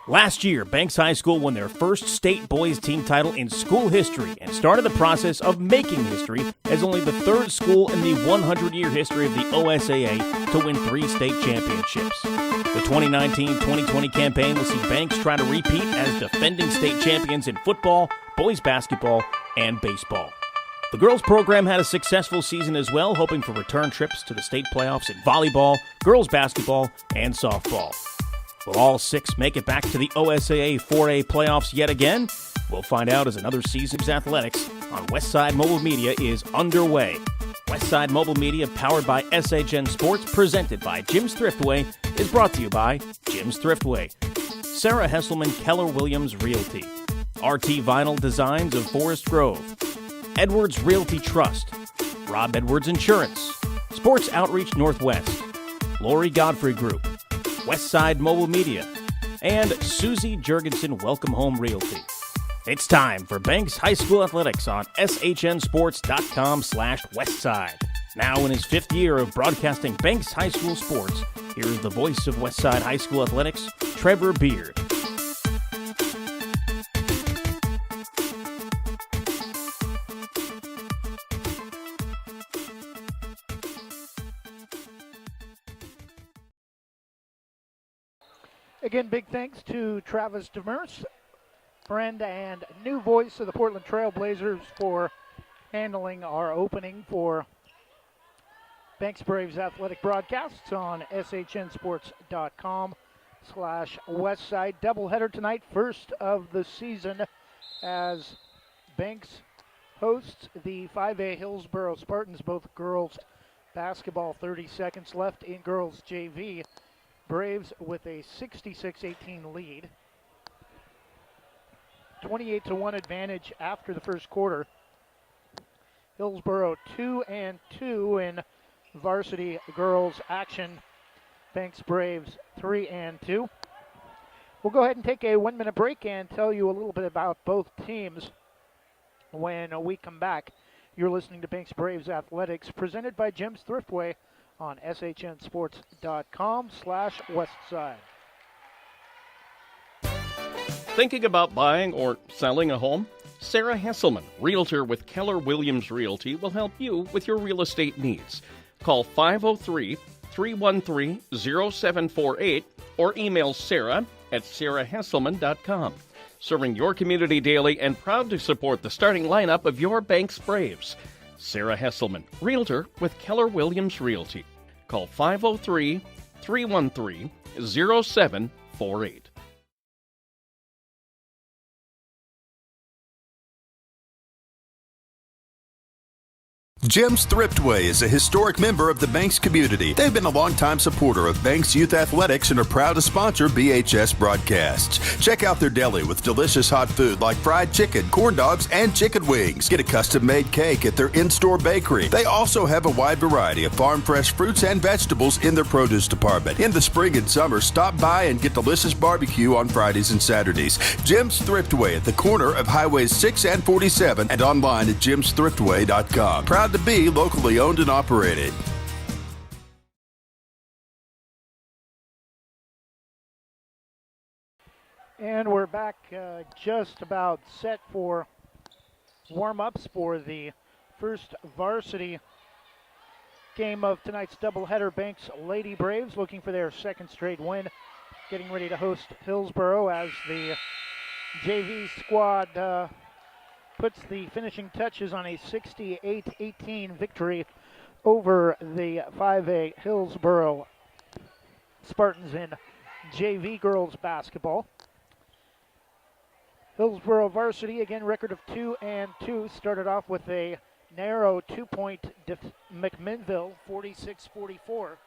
Last year, Banks High School won their first state boys team title in school history and started the process of making history as only the third school in the 100-year history of the OSAA to win 3 state championships. The 2019-2020 campaign will see Banks try to repeat as defending state champions in football, boys basketball, and baseball. The girls program had a successful season as well, hoping for return trips to the state playoffs in volleyball, girls basketball, and softball. Will all 6 make it back to the OSAA 4A playoffs yet again? We'll find out as another season of athletics on Westside Mobile Media is underway. Westside Mobile Media, powered by SHN Sports, presented by Jim's Thriftway, is brought to you by Jim's Thriftway, Sarah Hesselman Keller Williams Realty, RT Vinyl Designs of Forest Grove, Edwards Realty Trust, Rob Edwards Insurance, Sports Outreach Northwest, Lori Godfrey Group, Westside Mobile Media, and Susie Jurgensen Welcome Home Realty. It's time for Banks High School Athletics on SHNSports.com/Westside. Now in his 5th year of broadcasting Banks High School sports, here is the voice of Westside High School Athletics, Trevor Beard. Again, big thanks to Travis Demers, friend and new voice of the Portland Trail Blazers, for handling our opening for Banks Braves athletic broadcasts on SHNSports.com/Westside. Doubleheader tonight, first of the season, as Banks hosts the 5A Hillsboro Spartans, both girls basketball. 30 seconds left in girls JV. Braves with a 66-18 lead. 28-1 advantage after the first quarter. Hillsboro 2-2 in varsity girls action. Banks Braves 3-2. We'll go ahead and take a 1-minute break and tell you a little bit about both teams when we come back. You're listening to Banks Braves Athletics, presented by Jim's Thriftway on SHNSports.com/Westside. Thinking about buying or selling a home? Sarah Hesselman, Realtor with Keller Williams Realty, will help you with your real estate needs. Call 503-313-0748 or email Sarah at sarahhesselman.com. Serving your community daily and proud to support the starting lineup of your Banks Braves. Sarah Hesselman, Realtor with Keller Williams Realty. Call 503-313-0748. Jim's Thriftway is a historic member of the Banks community. They've been a longtime supporter of Banks Youth Athletics and are proud to sponsor BHS broadcasts. Check out their deli with delicious hot food like fried chicken, corn dogs, and chicken wings. Get a custom-made cake at their in-store bakery. They also have a wide variety of farm-fresh fruits and vegetables in their produce department. In the spring and summer, stop by and get delicious barbecue on Fridays and Saturdays. Jim's Thriftway at the corner of Highways 6 and 47 and online at jimsthriftway.com. Proud to be locally owned and operated. And we're back just about set for warm-ups for the first varsity game of tonight's doubleheader. Banks Lady Braves looking for their 2nd straight win, getting ready to host Hillsboro as the JV squad puts the finishing touches on a 68-18 victory over the 5A Hillsboro Spartans in JV girls basketball. Hillsboro varsity, again, record of 2-2, started off with a narrow 2-point McMinnville, 46-44.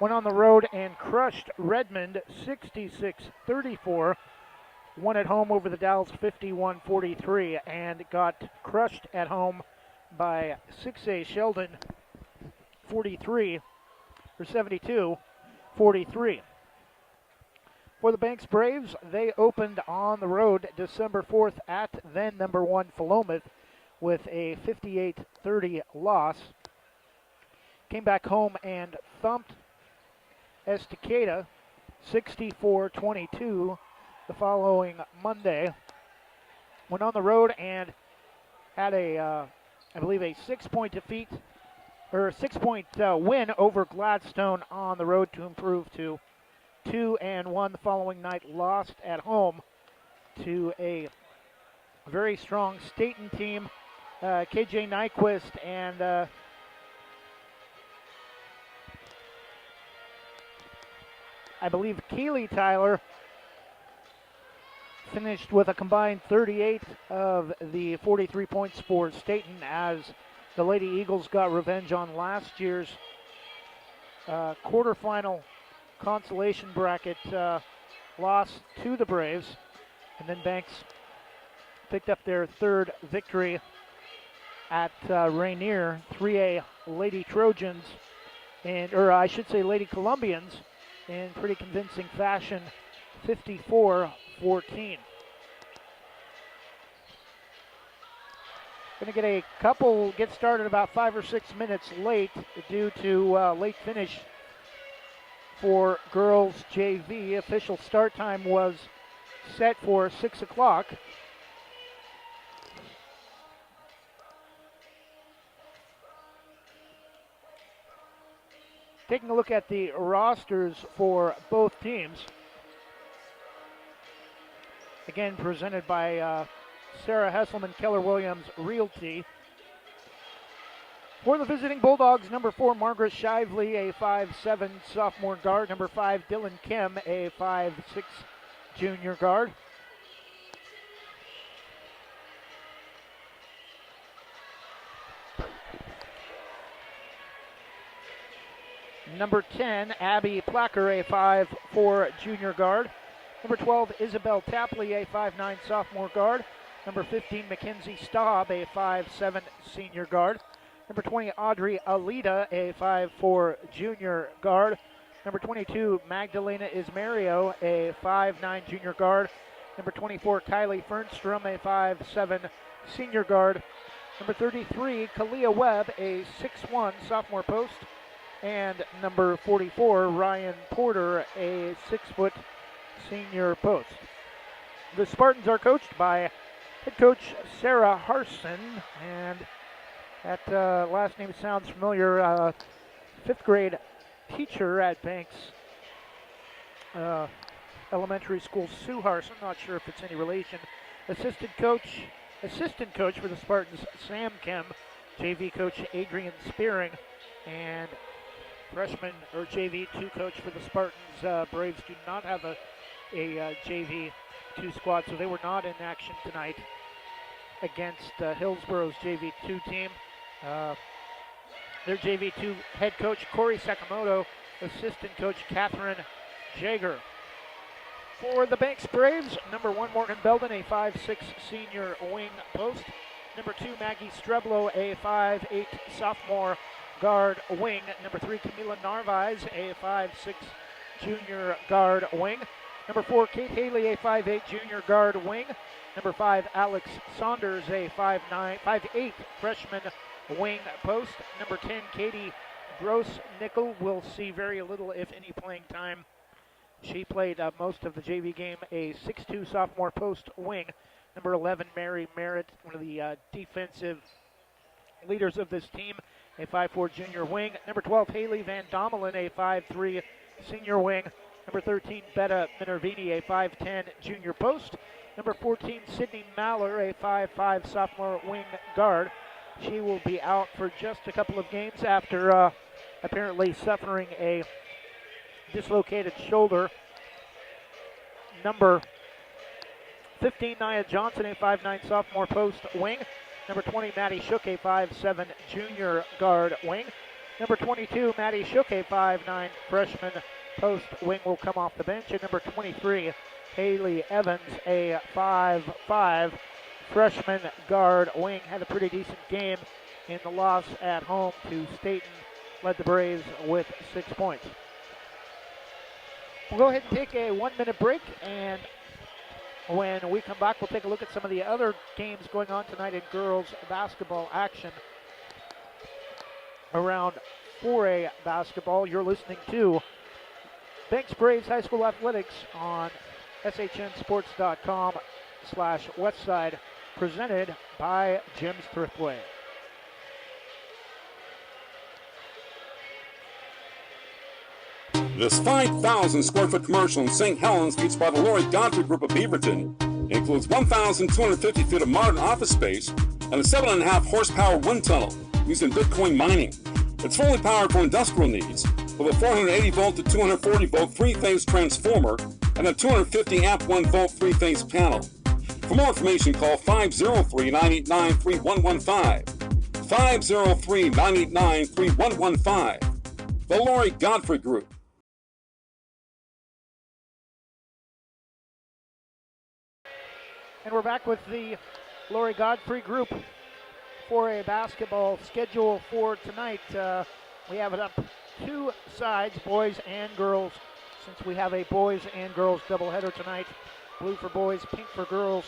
Went on the road and crushed Redmond 66-34. Won at home over the Dalles 51-43 and got crushed at home by 6A Sheldon 72-43. For the Banks Braves, they opened on the road December 4th at then number 1 Philomath with a 58-30 loss. Came back home and thumped Estacada 64-22 the following Monday. Went on the road and had I believe a 6-point defeat, or a 6-point win over Gladstone on the road to improve to 2-1 the following night. Lost at home to a very strong Staten team. KJ Nyquist and I believe Keeley Tyler finished with a combined 38 of the 43 points for Staten, as the Lady Eagles got revenge on last year's quarterfinal consolation bracket loss to the Braves. And then Banks picked up their third victory at Rainier, 3A Lady Trojans, or I should say Lady Columbians, in pretty convincing fashion, 54-14. Going to get started about 5 or 6 minutes late due to late finish for girls JV. Official start time was set for 6 o'clock. Taking a look at the rosters for both teams. Again, presented by Sarah Hesselman, Keller Williams Realty. For the visiting Bulldogs, number 4, Margaret Shively, a 5'7" sophomore guard. Number 5, Dylan Kim, a 5'6" junior guard. Number 10, Abby Placker, a 5'4" junior guard. Number 12, Isabel Tapley, a 5'9" sophomore guard. Number 15, Mackenzie Staub, a 5'7" senior guard. Number 20, Audrey Alita, a 5'4" junior guard. Number 22, Magdalena Ismario, a 5'9" junior guard. Number 24, Kylie Fernstrom, a 5'7" senior guard. Number 33, Kalia Webb, a 6'1" sophomore post. And number 44, Ryan Porter, a 6' senior post. The Spartans are coached by head coach Sarah Harson, and that last name sounds familiar. 5th grade teacher at Banks Elementary School, Sue Harson. Not sure if it's any relation. Assistant coach for the Spartans, Sam Kim. JV coach Adrian Spearing, and freshman or JV 2 coach for the Spartans. Braves do not have a JV 2 squad, so they were not in action tonight against Hillsboro's JV 2 team. Their JV 2 head coach Corey Sakamoto, assistant coach Catherine Jager. For the Banks Braves, number 1, Morgan Belden, a 5'6" senior wing post. Number 2, Maggie Streblo, a 5'8" sophomore guard wing. Number 3, Camila Narvaez, a 5'6" junior guard wing. Number 4, Kate Haley, a 5'8" junior guard wing. Number 5, Alex Saunders, a 5'8" freshman wing post. Number 10, Katie Gross-Nickel will see very little, if any, playing time. She played most of the JV game, a 6'2" sophomore post wing. Number 11, Mary Merritt, one of the defensive leaders of this team, a 5'4" junior wing. Number 12, Haley Van Domelin, a 5'3" senior wing. Number 13, Betta Minervini, a 5'10" junior post. Number 14, Sydney Maller, a 5'5" sophomore wing guard. She will be out for just a couple of games after apparently suffering a dislocated shoulder. Number 15, Nia Johnson, a 5'9" sophomore post wing. Number 20, Maddie Shook, a 5'7" junior guard wing. Number 22, Maddie Shook, a 5'9" freshman post wing, will come off the bench. And number 23, Haley Evans, a 5'5" freshman guard wing, had a pretty decent game in the loss at home to Staten. Led the Braves with 6 points. We'll go ahead and take a 1-minute break, and when we come back, we'll take a look at some of the other games going on tonight in girls basketball action around 4A basketball. You're listening to Banks Braves High School Athletics on shnsports.com/Westside, presented by Jim's Thriftway. This 5,000 square foot commercial in St. Helens, featured by the Lori Godfrey Group of Beaverton, includes 1,250 feet of modern office space and a 7.5 horsepower wind tunnel used in Bitcoin mining. It's fully powered for industrial needs with a 480 volt to 240 volt three-phase transformer and a 250 amp 1 volt three-phase panel. For more information, call 503-989-3115. 503-989-3115. The Lori Godfrey Group. And we're back with the Lori Godfrey Group for a basketball schedule for tonight. We have it up two sides, boys and girls, since we have a boys and girls doubleheader tonight. Blue for boys, pink for girls.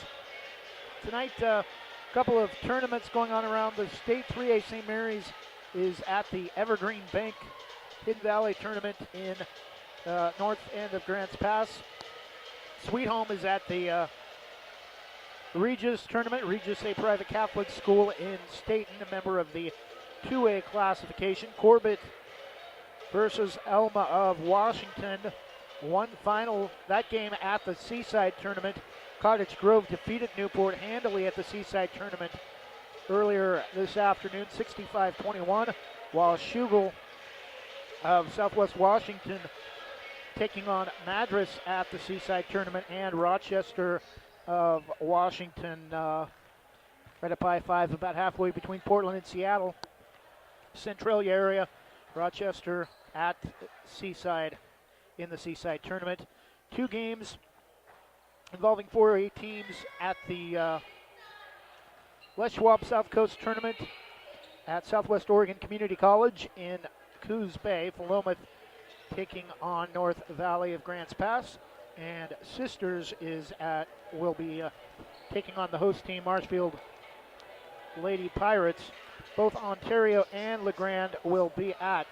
Tonight, a couple of tournaments going on around the state. 3A St. Mary's is at the Evergreen Bank Hidden Valley tournament in north end of Grants Pass. Sweet Home is at the Regis tournament. Regis, a private Catholic school in Staten, a member of the 2A classification. Corbett versus Elma of Washington. One final, that game at the Seaside tournament. Cottage Grove defeated Newport handily at the Seaside tournament earlier this afternoon, 65-21, while Schugel of Southwest Washington taking on Madras at the Seaside tournament, and Rochester of Washington, right up I-5, about halfway between Portland and Seattle, Centralia area. Rochester at Seaside in the Seaside tournament. Two games involving 4A teams at the Les Schwab South Coast tournament at Southwest Oregon Community College in Coos Bay. Philomath taking on North Valley of Grants Pass, and Sisters will be taking on the host team, Marshfield Lady Pirates. Both Ontario and LeGrand will be at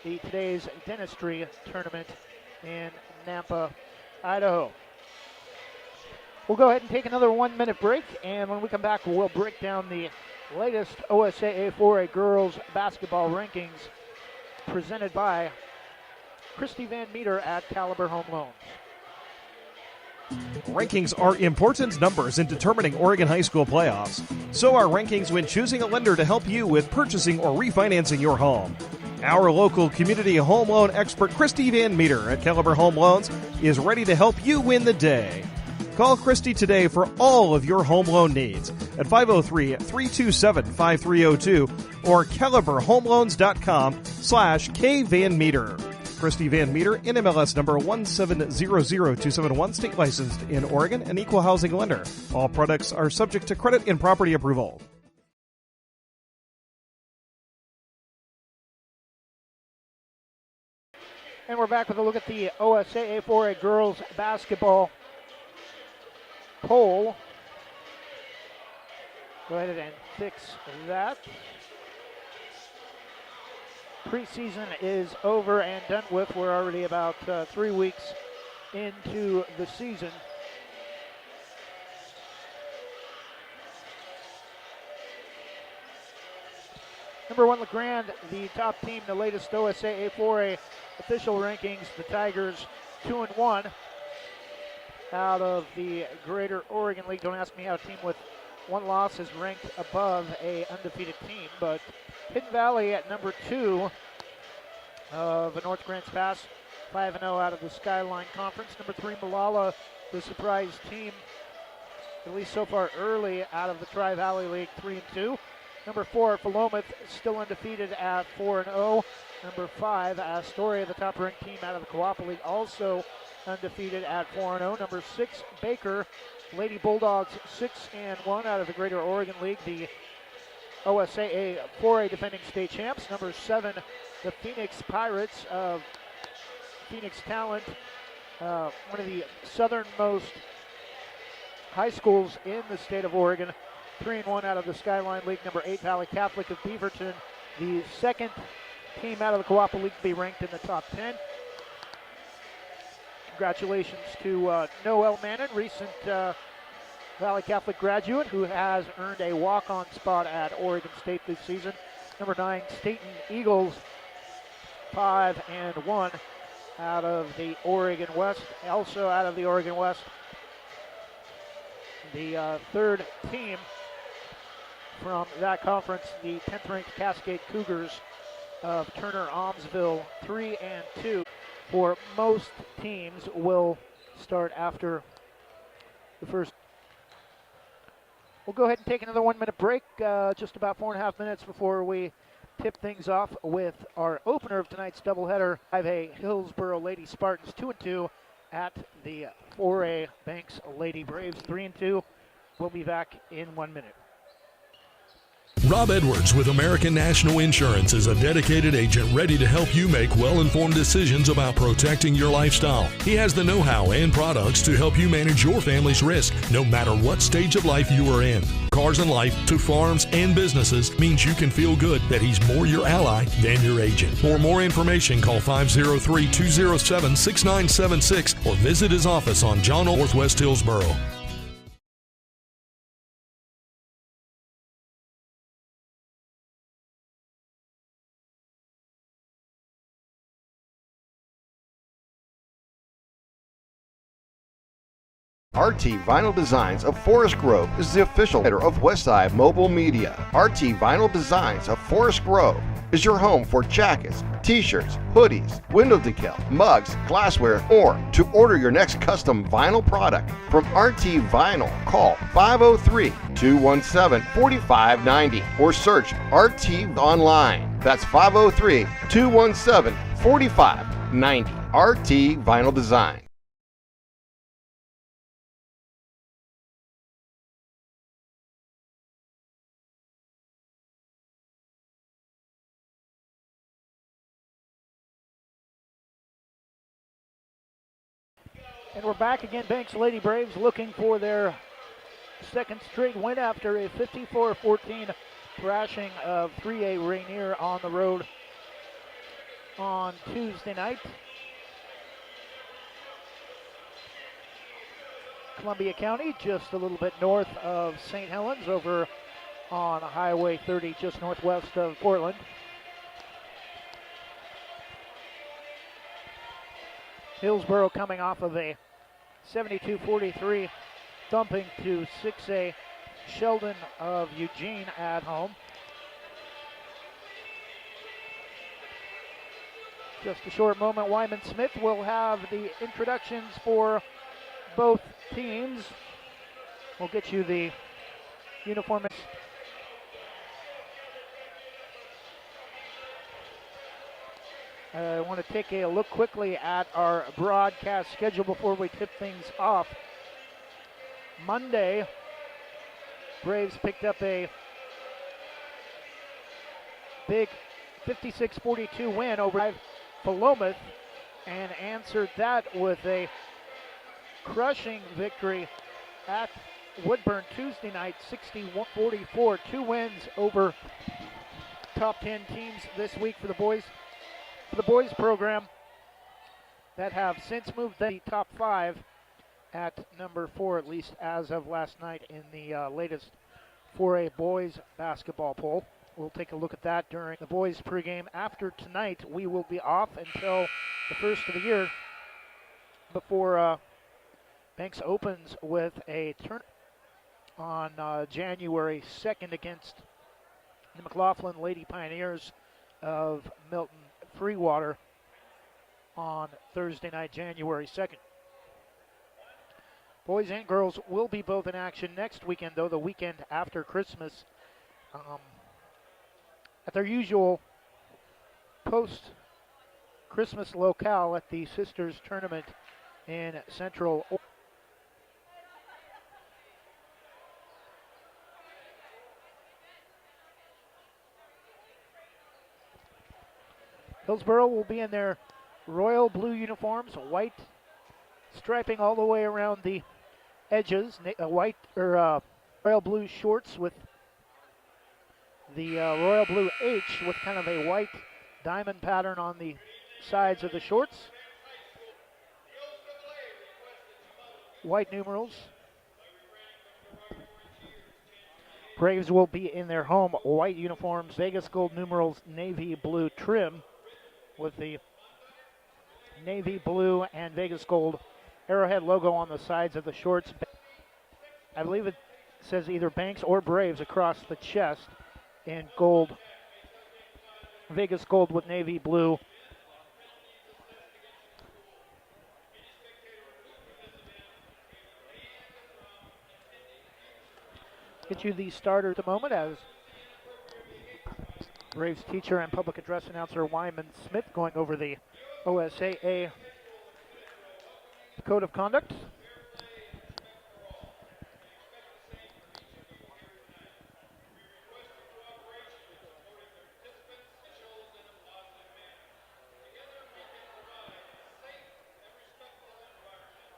the today's dentistry tournament in Nampa, Idaho. We'll go ahead and take another 1-minute break, and when we come back, we'll break down the latest OSAA 4A girls basketball rankings presented by Christy Van Meter at Caliber Home Loans. Rankings are important numbers in determining Oregon high school playoffs. So are rankings when choosing a lender to help you with purchasing or refinancing your home. Our local community home loan expert, Christy Van Meter at Caliber Home Loans, is ready to help you win the day. Call Christy today for all of your home loan needs at 503-327-5302 or caliberhomeloans.com/kvanmeter. Christy Van Meter, NMLS number 1700271, state licensed in Oregon, an equal housing lender. All products are subject to credit and property approval. And we're back with a look at the OSAA 4A girls basketball poll. Go ahead and fix that. Preseason is over and done with. We're already about 3 weeks into the season. Number 1, LeGrand, the top team, the latest OSAA 4A official rankings. The Tigers 2-1 out of the Greater Oregon League. Don't ask me how a team with one loss is ranked above a undefeated team, but Hidden Valley at number 2 of North Grants Pass, 5-0 out of the Skyline Conference. Number 3, Malala, the surprise team, at least so far early, out of the Tri-Valley League, 3-2. Number 4, Philomath, still undefeated at 4-0. Number 5, Astoria, the top-ranked team out of the Coapa League, also undefeated at 4-0. Number 6, Baker, Lady Bulldogs, 6-1 out of the Greater Oregon League, the OSAA 4A defending state champs. Number 7, the Phoenix Pirates of Phoenix Talent, one of the southernmost high schools in the state of Oregon. 3-1 out of the Skyline League. Number 8, Valley Catholic of Beaverton, the second team out of the Coapa League to be ranked in the top 10. Congratulations to Noel Mannon, recent Valley Catholic graduate who has earned a walk-on spot at Oregon State this season. Number 9, Staten Eagles, 5-1 out of the Oregon West. Also out of the Oregon West, the third team from that conference, the 10th ranked Cascade Cougars of Turner Almsville, 3-2. For most teams will start after the first. We'll go ahead and take another 1-minute break, just about 4.5 minutes before we tip things off with our opener of tonight's doubleheader. 5A Hillsboro Lady Spartans 2-2 at the 4A Banks Lady Braves 3-2. We'll be back in 1 minute. Rob Edwards with American National Insurance is a dedicated agent ready to help you make well-informed decisions about protecting your lifestyle. He has the know-how and products to help you manage your family's risk, no matter what stage of life you are in. Cars and life to farms and businesses means you can feel good that he's more your ally than your agent. For more information, call 503-207-6976 or visit his office on John Northwest Hillsboro. RT Vinyl Designs of Forest Grove is the official header of Westside Mobile Media. RT Vinyl Designs of Forest Grove is your home for jackets, t-shirts, hoodies, window decal, mugs, glassware, or to order your next custom vinyl product from RT Vinyl, call 503-217-4590 or search RT online. That's 503-217-4590. RT Vinyl Design. And we're back again. Banks Lady Braves looking for their second straight win after a 54-14 thrashing of 3A Rainier on the road on Tuesday night. Columbia County, just a little bit north of St. Helens, over on Highway 30, just northwest of Portland. Hillsboro coming off of a 72-43 thumping to 6A Sheldon of Eugene at home. Just a short moment, Wyman Smith will have the introductions for both teams. We'll get you the uniform. I want to take a look quickly at our broadcast schedule before we tip things off. Monday, Braves picked up a big 56-42 win over Philomath and answered that with a crushing victory at Woodburn Tuesday night, 60-44. 2 wins over top 10 teams this week for the boys. For the boys program that have since moved the top 5 at number 4, at least as of last night in the latest 4A boys basketball poll. We'll take a look at that during the boys pregame. After tonight, we will be off until the first of the year before Banks opens with a turn on January 2nd against the McLaughlin Lady Pioneers of Milton Freewater on Thursday night, January 2nd. Boys and girls will be both in action next weekend, though, the weekend after Christmas, at their usual post-Christmas locale at the Sisters Tournament in Central. Hillsboro will be in their royal blue uniforms, white striping all the way around the edges. White or royal blue shorts with the royal blue H with kind of a white diamond pattern on the sides of the shorts. White numerals. Braves will be in their home white uniforms, Vegas gold numerals, navy blue trim with the navy blue and Vegas gold arrowhead logo on the sides of the shorts. I believe it says either Banks or Braves across the chest in gold, Vegas gold with navy blue. Get you the starter at the moment as Braves teacher and public address announcer Wyman Smith going over the OSAA Code of Conduct.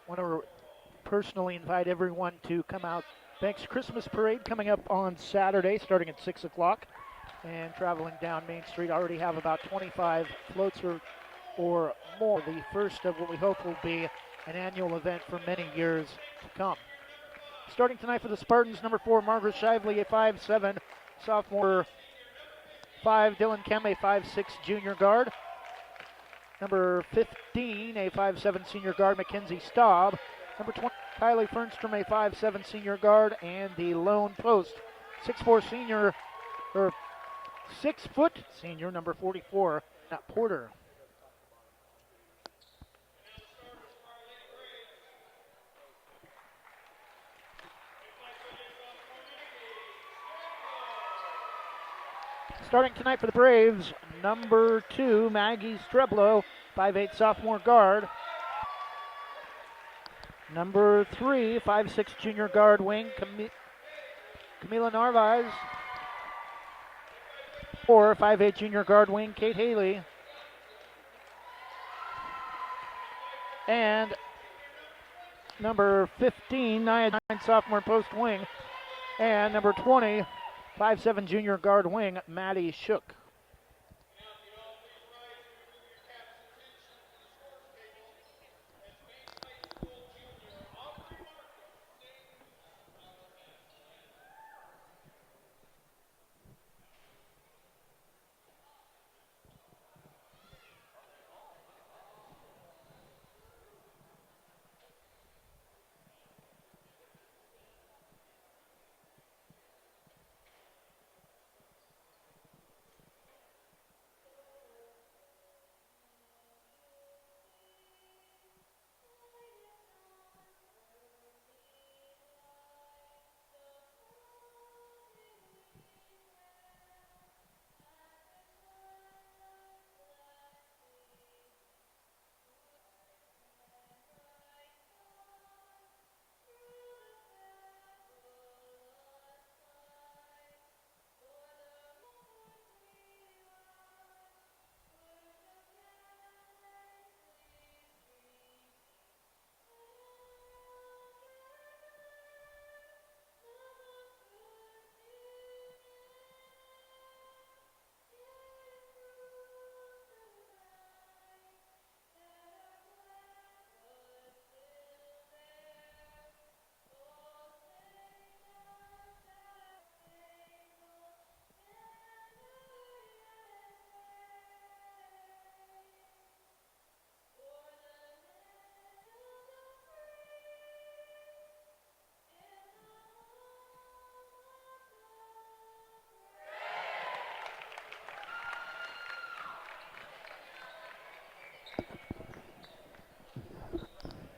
Want to personally invite everyone to come out. Banks Christmas Parade coming up on Saturday starting at 6 o'clock and traveling down Main Street. Already have about 25 floats or more. The first of what we hope will be an annual event for many years to come. Starting tonight for the Spartans, number 4, Margaret Shively, a 5'7", sophomore. 5, Dylan Kem, a 5'6", junior guard. Number 15, a 5'7", senior guard, Mackenzie Staub. Number 20, Kylie Fernstrom, a 5'7", senior guard, and the lone post, 6'4", senior, or 6-foot senior, number 44, Porter. Starting tonight for the Braves, number 2, Maggie Streblo, 5'8", sophomore guard. Number 3, 5'6", junior guard wing, Camila Narvaez. 4, 5'8", junior guard wing, Kate Haley. And number 15, 9'9", sophomore post wing. And number 20, 5'7", junior guard wing, Maddie Shook.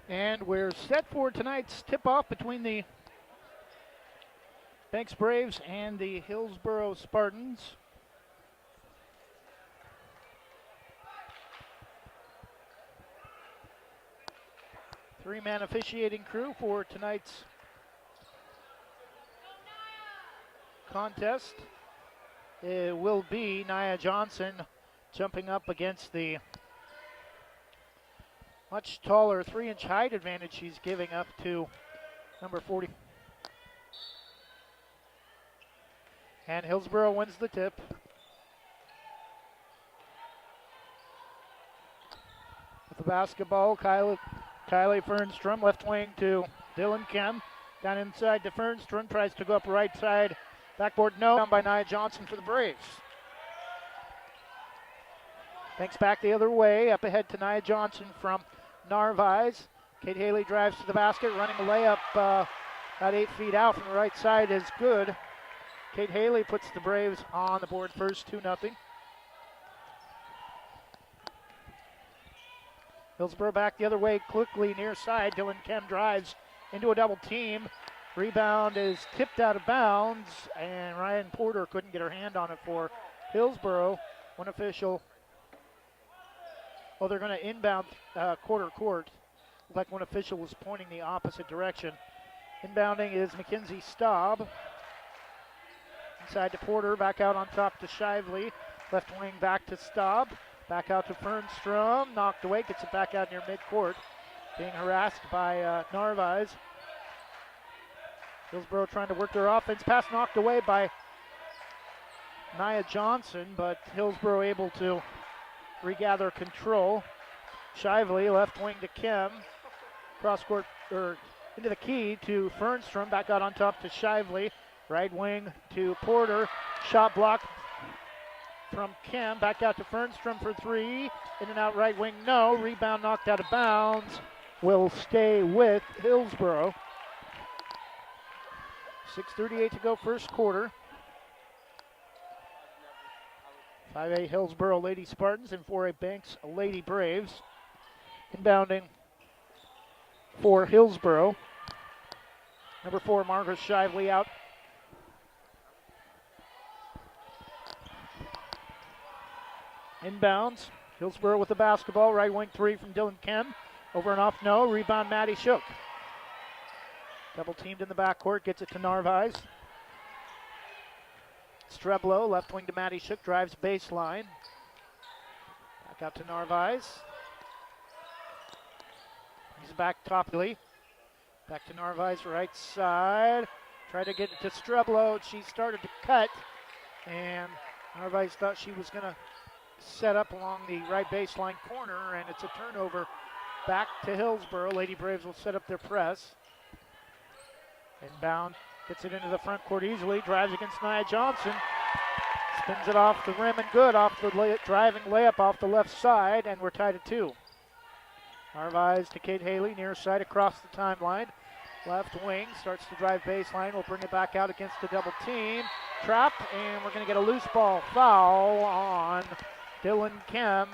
And we're set for tonight's tip-off between the Banks Braves and the Hillsboro Spartans. Three-man officiating crew for tonight's contest. It will be Nia Johnson jumping up against the Much taller 3-inch height advantage she's giving up to number 40. And Hillsboro wins the tip. With the basketball, Kylie Fernstrom, left wing to Dylan Kem. Down inside to Fernstrom, tries to go up right side. Backboard no, down by Nia Johnson for the Braves. Banks back the other way, up ahead to Nia Johnson from Narvaez. Kate Haley drives to the basket, running a layup about 8 feet out from the right side is good. Kate Haley puts the Braves on the board first, 2-0. Hillsboro back the other way quickly near side. Dylan Kem drives into a double team. Rebound is tipped out of bounds, and Ryan Porter couldn't get her hand on it for Hillsboro. One official. Oh, they're going to inbound quarter court. Like one official was pointing the opposite direction. Inbounding is Mackenzie Staub. Inside to Porter, back out on top to Shively. Left wing back to Staub. Back out to Fernstrom, knocked away, gets it back out near midcourt. Being harassed by Narvaez. Hillsboro trying to work their offense. Pass knocked away by Nia Johnson, but Hillsboro able to regather control. Shively, left wing to Kem. Cross court, or into the key to Fernstrom. Back out on top to Shively. Right wing to Porter. Shot block from Kem. Back out to Fernstrom for three. In and out right wing, no. Rebound knocked out of bounds. Will stay with Hillsboro. 6:38 to go first quarter. 5A Hillsboro Lady Spartans and 4A Banks Lady Braves. Inbounding for Hillsboro. Number 4, Margaret Shively out. Inbounds. Hillsboro with the basketball. Right wing three from Dylan Kem. Over and off, no. Rebound, Maddie Shook. Double teamed in the backcourt. Gets it to Narvaez. Streblo, left wing to Maddie Shook. Drives baseline. Back out to Narvaez. He's back toply. Back to Narvaez, right side. Tried to get it to Streblo. She started to cut. And Narvaez thought she was going to set up along the right baseline corner, and it's a turnover back to Hillsboro. Lady Braves will set up their press. Inbound, gets it into the front court easily, drives against Nia Johnson, spins it off the rim and good, off the driving layup off the left side, and we're tied at 2. Narvaez to Kate Haley, near side across the timeline. Left wing, starts to drive baseline, will bring it back out against the double team. Trap, and we're going to get a loose ball foul on Dylan Kem.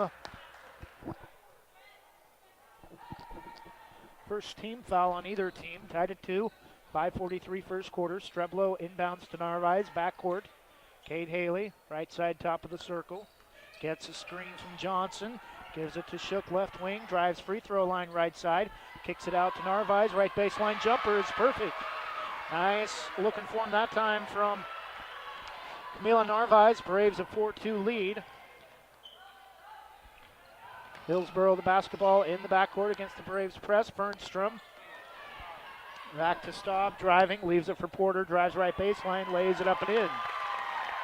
First team foul on either team, tied at 2. 5:43 first quarter. Streblo inbounds to Narvaez, backcourt. Kate Haley, right side top of the circle. Gets a screen from Johnson. Gives it to Shook, left wing. Drives free throw line right side. Kicks it out to Narvaez. Right baseline jumper is perfect. Nice looking form that time from Camila Narvaez. Braves a 4-2 lead. Hillsboro the basketball in the backcourt against the Braves press. Fernstrom. Back to Staub, driving, leaves it for Porter, drives right baseline, lays it up and in.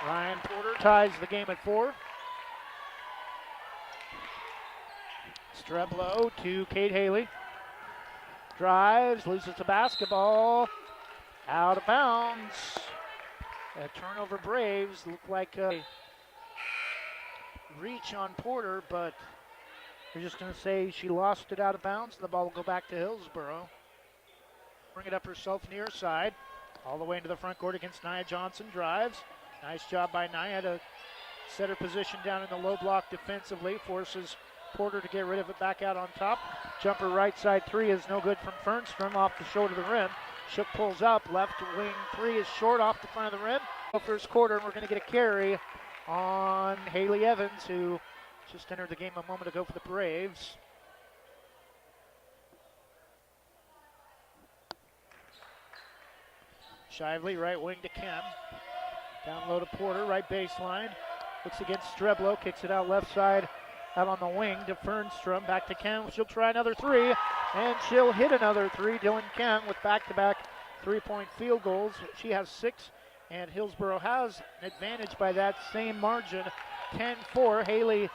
Ryan Porter ties the game at 4. Streblo to Kate Haley. Drives, loses the basketball. Out of bounds. A turnover Braves. Looked like a reach on Porter, but we're just going to say she lost it out of bounds. The ball will go back to Hillsboro. Bring it up herself near side. All the way into the front court against Nia Johnson. Drives. Nice job by Nia to set her position down in the low block defensively. Forces Porter to get rid of it back out on top. Jumper right side three is no good from Fernstrom off the short of the rim. Shook pulls up. Left wing three is short off the front of the rim. First quarter, and we're going to get a carry on Haley Evans, who just entered the game a moment ago for the Braves. Shively, right wing to Kem. Down low to Porter, right baseline. Looks against Streblo, kicks it out left side Out on the wing to Fernstrom, back to Kem. She'll try another three, and she'll hit another three. Dylan Kem with back-to-back three-point field goals. She has 6, and Hillsboro has an advantage by that same margin, 10-4. Haley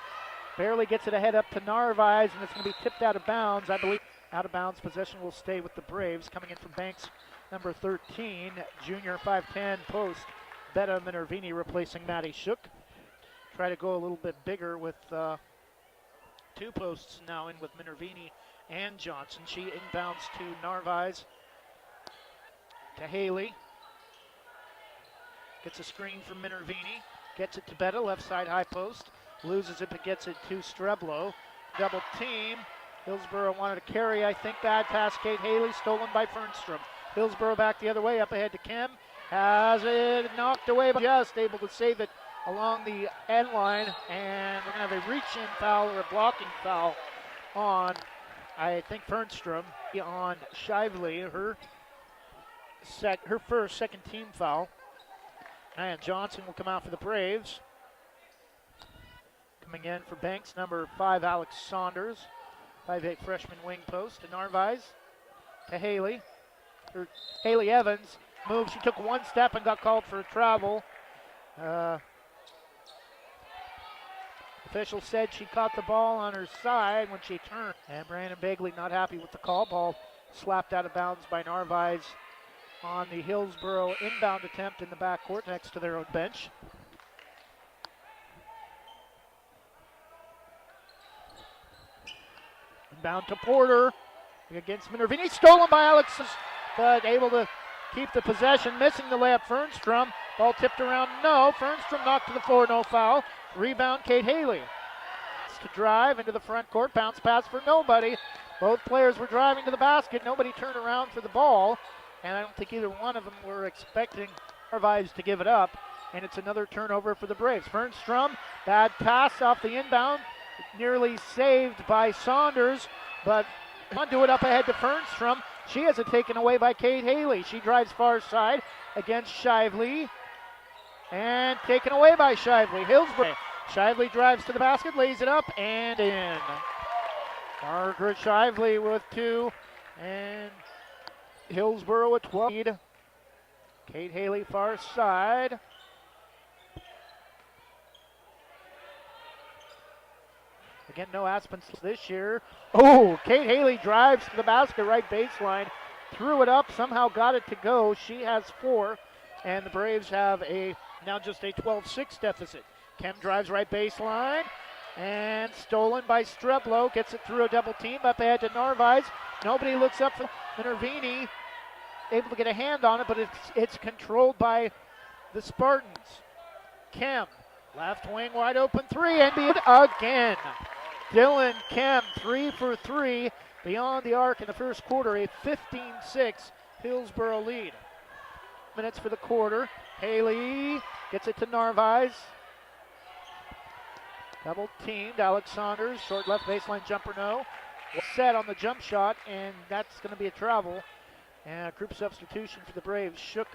barely gets it ahead up to Narvaez, and it's going to be tipped out of bounds. I believe out of bounds possession will stay with the Braves. Coming in from Banks, number 13, junior 5'10 post, Betta Minervini replacing Maddie Shook. Try to go a little bit bigger with 2 posts now in with Minervini and Johnson. She inbounds to Narvaez, to Haley. Gets a screen from Minervini. Gets it to Betta, left side high post. Loses it, but gets it to Streblo. Double team. Hillsboro wanted to carry, I think. Bad pass, Kate Haley, stolen by Fernstrom. Hillsboro back the other way, up ahead to Kem. Has it knocked away, but just able to save it along the end line. And we're going to have a reach-in foul or a blocking foul on, I think, Fernstrom, on Shively, her first second team foul. And Johnson will come out for the Braves. Coming in for Banks, number 5, Alex Saunders. 5'8 freshman wing post to Narvaez, to Haley. Haley Evans moved. She took one step and got called for a travel. Official said she caught the ball on her side when she turned. And Brandon Bagley not happy with the call. Ball slapped out of bounds by Narvaez on the Hillsboro inbound attempt in the backcourt next to their own bench. Inbound to Porter against Minervini. Stolen by Alex, but able to keep the possession. Missing the layup, Fernstrom. Ball tipped around, no. Fernstrom knocked to the floor, no foul. Rebound, Kate Haley. To drive into the front court. Bounce pass for nobody. Both players were driving to the basket. Nobody turned around for the ball. And I don't think either one of them were expecting Narvaez to give it up. And it's another turnover for the Braves. Fernstrom, bad pass off the inbound. Nearly saved by Saunders, but do it up ahead to Fernstrom. She has it taken away by Kate Haley. She drives far side against Shively. And taken away by Shively. Hillsboro. Shively drives to the basket, lays it up, and in. Margaret Shively with 2, and Hillsboro with 12. Kate Haley far side. Again, no Aspens this year. Oh, Kate Haley drives to the basket, right baseline. Threw it up, somehow got it to go. She has 4, and the Braves have now just a 12-6 deficit. Kem drives right baseline, and stolen by Streblo. Gets it through a double team, up ahead to Narvaez. Nobody looks up for Minervini. Able to get a hand on it, but it's controlled by the Spartans. Kem, left wing wide open 3, and be it again. Dylan Kem, 3 for 3 beyond the arc in the first quarter, a 15-6 Hillsboro lead. Minutes for the quarter. Haley gets it to Narvaez. Double teamed, Alex Saunders, short left baseline jumper, no. Set on the jump shot, and that's going to be a travel. And a group substitution for the Braves. Shook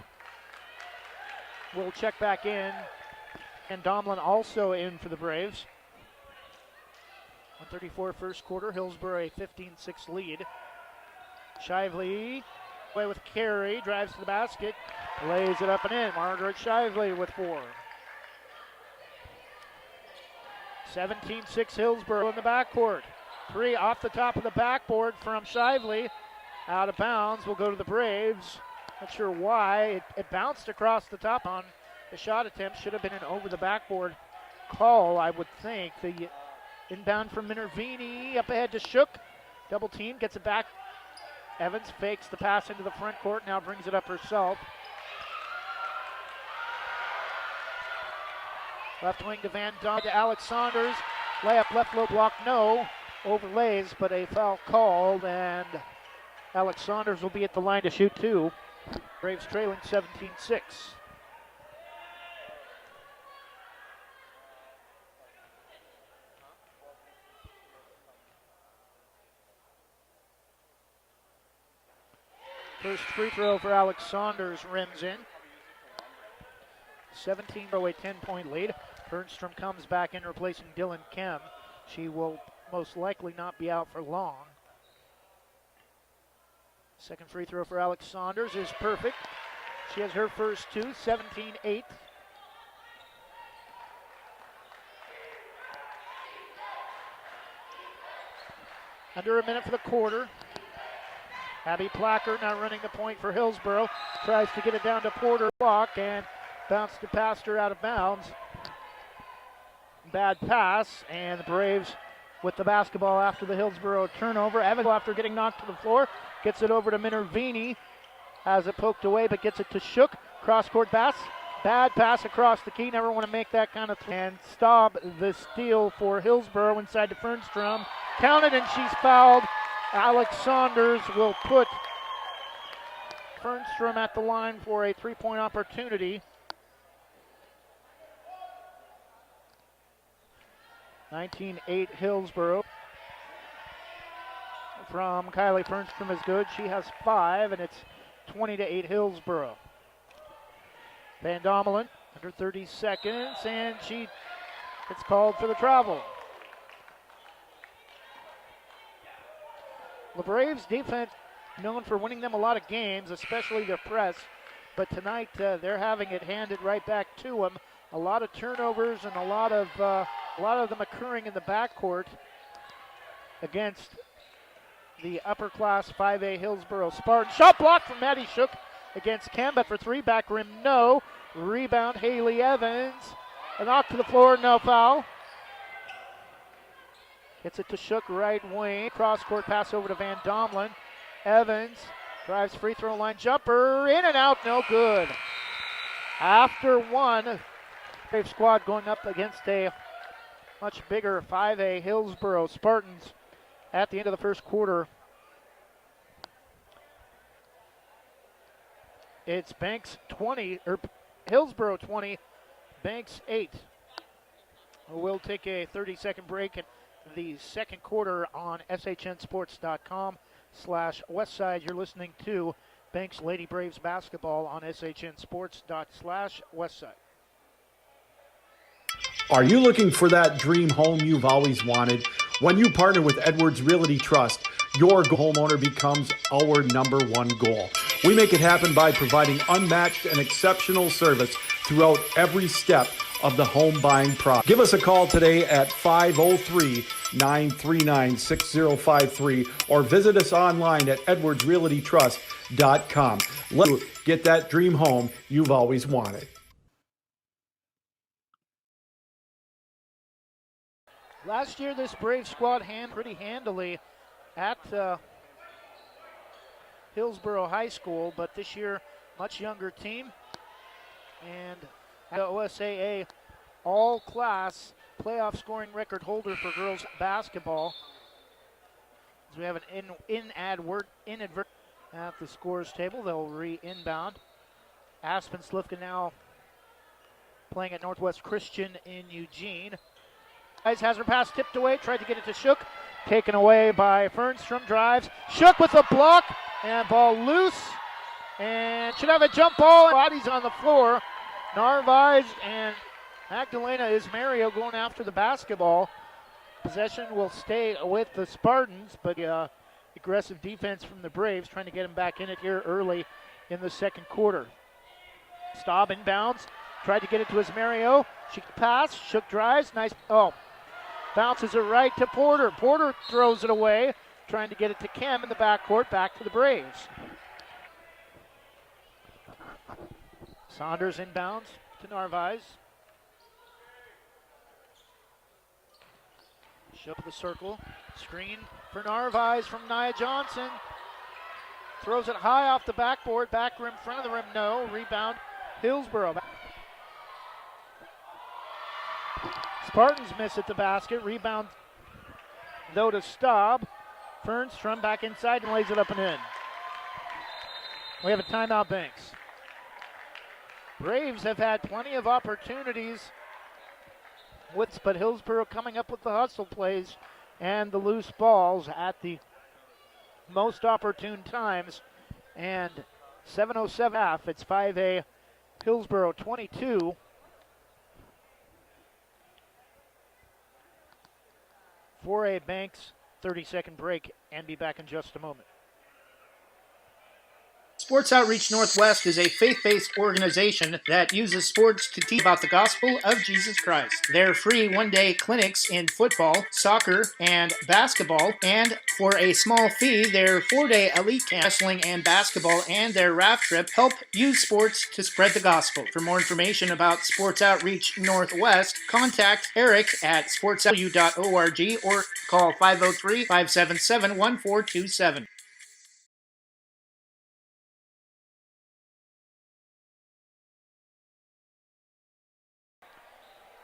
will check back in, and Domlin also in for the Braves. 1:34 first quarter, Hillsboro a 15-6 lead. Shively away with carry, drives to the basket, lays it up and in. Margaret Shively with 4. 17-6 Hillsboro in the backcourt. 3 off the top of the backboard from Shively. Out of bounds, will go to the Braves. Not sure why. It bounced across the top on the shot attempt. Should have been an over the backboard call, I would think. The inbound from Minervini, up ahead to Shook. Double team, gets it back. Evans fakes the pass into the front court, now brings it up herself. Left wing to Van Don to Alex Saunders. Layup left low block, no. Overlays, but a foul called, and Alex Saunders will be at the line to shoot 2. Braves trailing 17-6. First free throw for Alex Saunders rims in. 17 for a 10-point lead. Fernstrom comes back in, replacing Dylan Kem. She will most likely not be out for long. Second free throw for Alex Saunders is perfect. She has her first two, 17-8. Under a minute for the quarter. Abby Placker now running the point for Hillsboro. Tries to get it down to Porter. Block and bounced to past her out of bounds. Bad pass, and the Braves with the basketball after the Hillsboro turnover. Evans, after getting knocked to the floor, gets it over to Minervini. Has it poked away, but gets it to Shook. Cross-court pass. Bad pass across the key. Never want to make that kind of and Staub the steal for Hillsboro inside to Fernstrom. Counted, and she's fouled. Alex Saunders will put Fernstrom at the line for a three-point opportunity. 19-8 Hillsboro. From Kylie Fernstrom is good. She has 5, and it's 20-8 Hillsboro. Van Dommelen under 30 seconds, and she gets called for the travel. The Braves defense known for winning them a lot of games, especially their press, but tonight they're having it handed right back to them. A lot of turnovers and a lot of them occurring in the backcourt against the upper-class 5A Hillsboro Spartans. Shot blocked from Maddie Shook against Kemba for three. Back rim, no. Rebound, Haley Evans. A knock to the floor, no foul. Gets it to Shook, right wing. Cross-court pass over to Van Dommelen. Evans drives free throw line jumper. In and out, no good. After one, Brave squad going up against a much bigger 5A Hillsboro Spartans at the end of the first quarter. It's Banks 20, or Hillsboro 20, Banks 8. We'll take a 30-second break in the second quarter on SHNsports.com/Westside. You're listening to Banks Lady Braves basketball on SHNsports./Westside. Are you looking for that dream home you've always wanted? When you partner with Edwards Realty Trust, your homeowner becomes our number one goal. We make it happen by providing unmatched and exceptional service throughout every step of the home buying process. Give us a call today at 503-939-6053 or visit us online at edwardsrealtytrust.com. Let's get that dream home you've always wanted. Last year, this Brave squad pretty handily at Hillsboro High School, but this year, much younger team. And the OSAA all-class playoff scoring record holder for girls basketball. As we have an inadvertent at the scores table, they'll re-inbound. Aspen Slifka now playing at Northwest Christian in Eugene. Has her pass tipped away, tried to get it to Shook. Taken away by Fernstrom, drives. Shook with a block, and ball loose. And should have a jump ball. Bodies on the floor. Narvaez and Magdalena Ismario going after the basketball. Possession will stay with the Spartans, but aggressive defense from the Braves trying to get them back in it here early in the second quarter. Staub inbounds. Tried to get it to Ismario. She pass. Shook drives. Nice. Oh. Bounces it right to Porter. Porter throws it away, trying to get it to Kem in the backcourt, back to the Braves. Saunders inbounds to Narvaez. Shook the circle. Screen for Narvaez from Nia Johnson. Throws it high off the backboard. Back rim, front of the rim, no. Rebound, Hillsboro. Spartans miss at the basket. Rebound, though, to Staub. Fernstrom back inside and lays it up and in. We have a timeout, Banks. Braves have had plenty of opportunities, but Hillsboro coming up with the hustle plays and the loose balls at the most opportune times. And 7:07 half. It's 5A Hillsboro 22. for a Banks 30-second break and be back in just a moment. Sports Outreach Northwest is a faith-based organization that uses sports to teach about the gospel of Jesus Christ. Their free one-day clinics in football, soccer, and basketball, and for a small fee, their 4-day elite camp, wrestling and basketball, and their raft trip help use sports to spread the gospel. For more information about Sports Outreach Northwest, contact Eric at sportsoutreach.org or call 503-577-1427.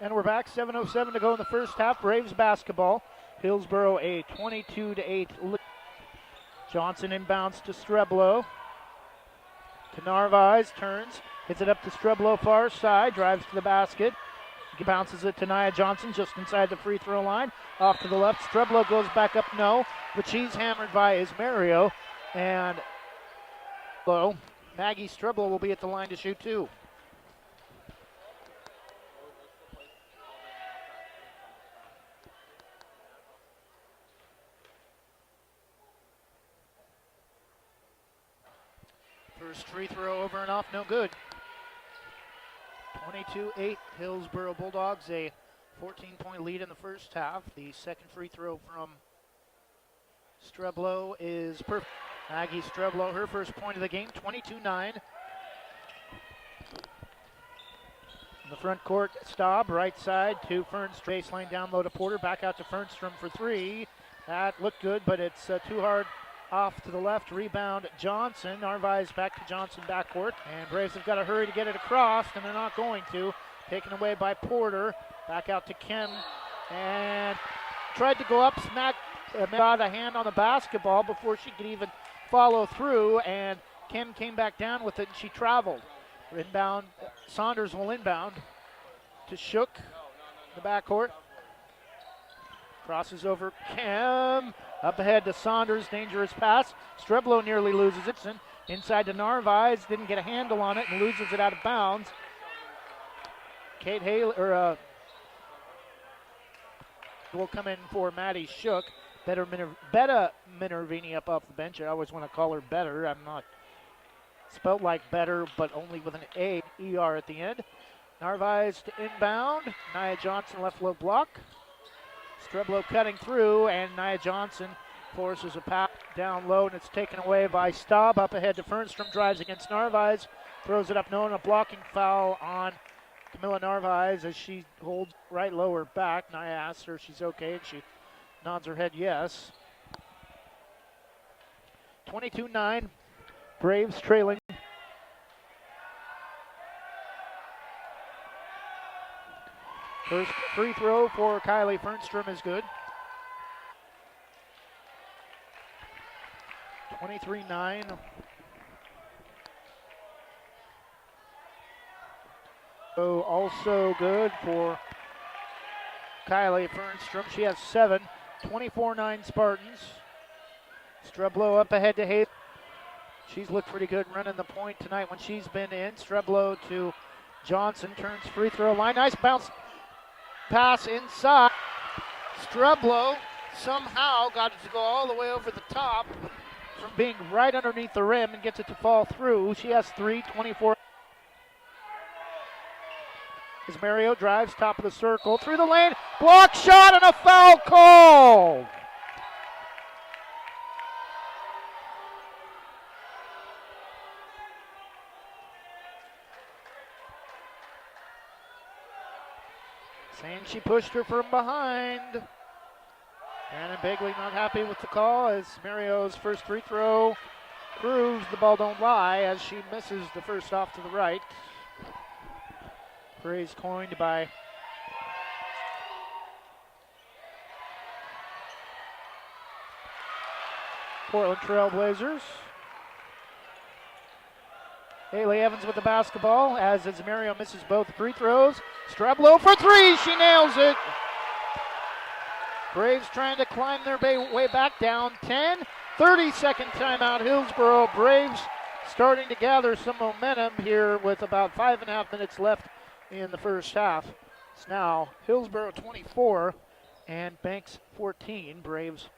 And we're back, 7:07 to go in the first half. Braves basketball. Hillsboro a 22-8 lead. Johnson inbounds to Streblo. To Narvaez, turns, hits it up to Streblo far side, drives to the basket. He bounces it to Nia Johnson just inside the free throw line. Off to the left, Streblo goes back up, no, but she's hammered by Ismario. And Maggie Streblo will be at the line to shoot too. First free throw over and off, no good. 22-8, Hillsboro Bulldogs, a 14-point lead in the first half. The second free throw from Streblo is perfect. Maggie Streblo, her first point of the game, 22-9. In the front court, Staub, right side to Fernstrom. Baseline down low to Porter, back out to Fernstrom for three. That looked good, but it's too hard. Off to the left, rebound Johnson. Narvaez back to Johnson backcourt. And Braves have got to hurry to get it across, and they're not going to. Taken away by Porter. Back out to Kim. And tried to go up, smacked got a hand on the basketball before she could even follow through. And Kim came back down with it, and she traveled. Inbound, Saunders will inbound to Shook in the backcourt. Crosses over Kim. Up ahead to Saunders, dangerous pass. Streblo nearly loses it. Inside to Narvaez, didn't get a handle on it and loses it out of bounds. Kate Haley, will come in for Maddie Shook. Betta Minervini up off the bench. I always want to call her Better. I'm not spelled like better, but only with an A-E-R at the end. Narvaez to inbound. Nia Johnson left low block. Streblo cutting through, and Nia Johnson forces a pass down low, and it's taken away by Staub. Up ahead to Fernstrom, drives against Narvaez, throws it up, no, and a blocking foul on Camilla Narvaez as she holds right lower back. Nia asks her if she's okay, and she nods her head yes. 22-9, Braves trailing. First free throw for Kylie Fernstrom is good. 23-9. So also good for Kylie Fernstrom. She has 7. 24-9 Spartans. Streblo up ahead to Hayes. She's looked pretty good running the point tonight when she's been in. Streblo to Johnson, turns free throw line. Nice bounce. Pass inside. Streblo somehow got it to go all the way over the top from being right underneath the rim and gets it to fall through. She has 3, 24. As Mario drives top of the circle through the lane. Block shot and a foul called. Saying she pushed her from behind. Shannon Bigley not happy with the call as Mario's first free throw proves the ball don't lie as she misses the first off to the right. Phrase coined by Portland Trail Blazers. Haley Evans with the basketball as Mario misses both free throws. Streblo for three, she nails it. Braves trying to climb their way back down 10. 30-second timeout, Hillsboro. Braves starting to gather some momentum here with about 5.5 minutes left in the first half. It's now Hillsboro 24 And Banks 14. Braves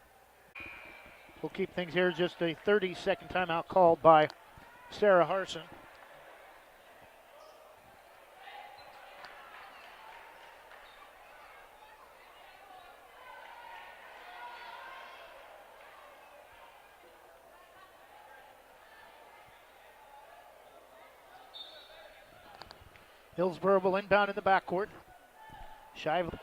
will keep things here. Just a 30-second timeout called by Sarah Harson. Hillsboro will inbound in the backcourt. Shively.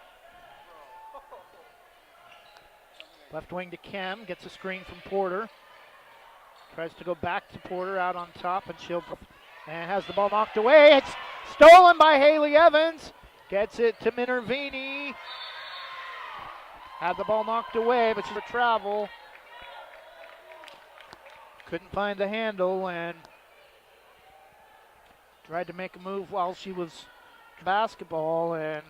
Left wing to Kem, gets a screen from Porter. Tries to go back to Porter out on top, and has the ball knocked away. It's stolen by Haley Evans. Gets it to Minervini. Had the ball knocked away, but she's for travel. Couldn't find the handle and tried to make a move while she was basketball, and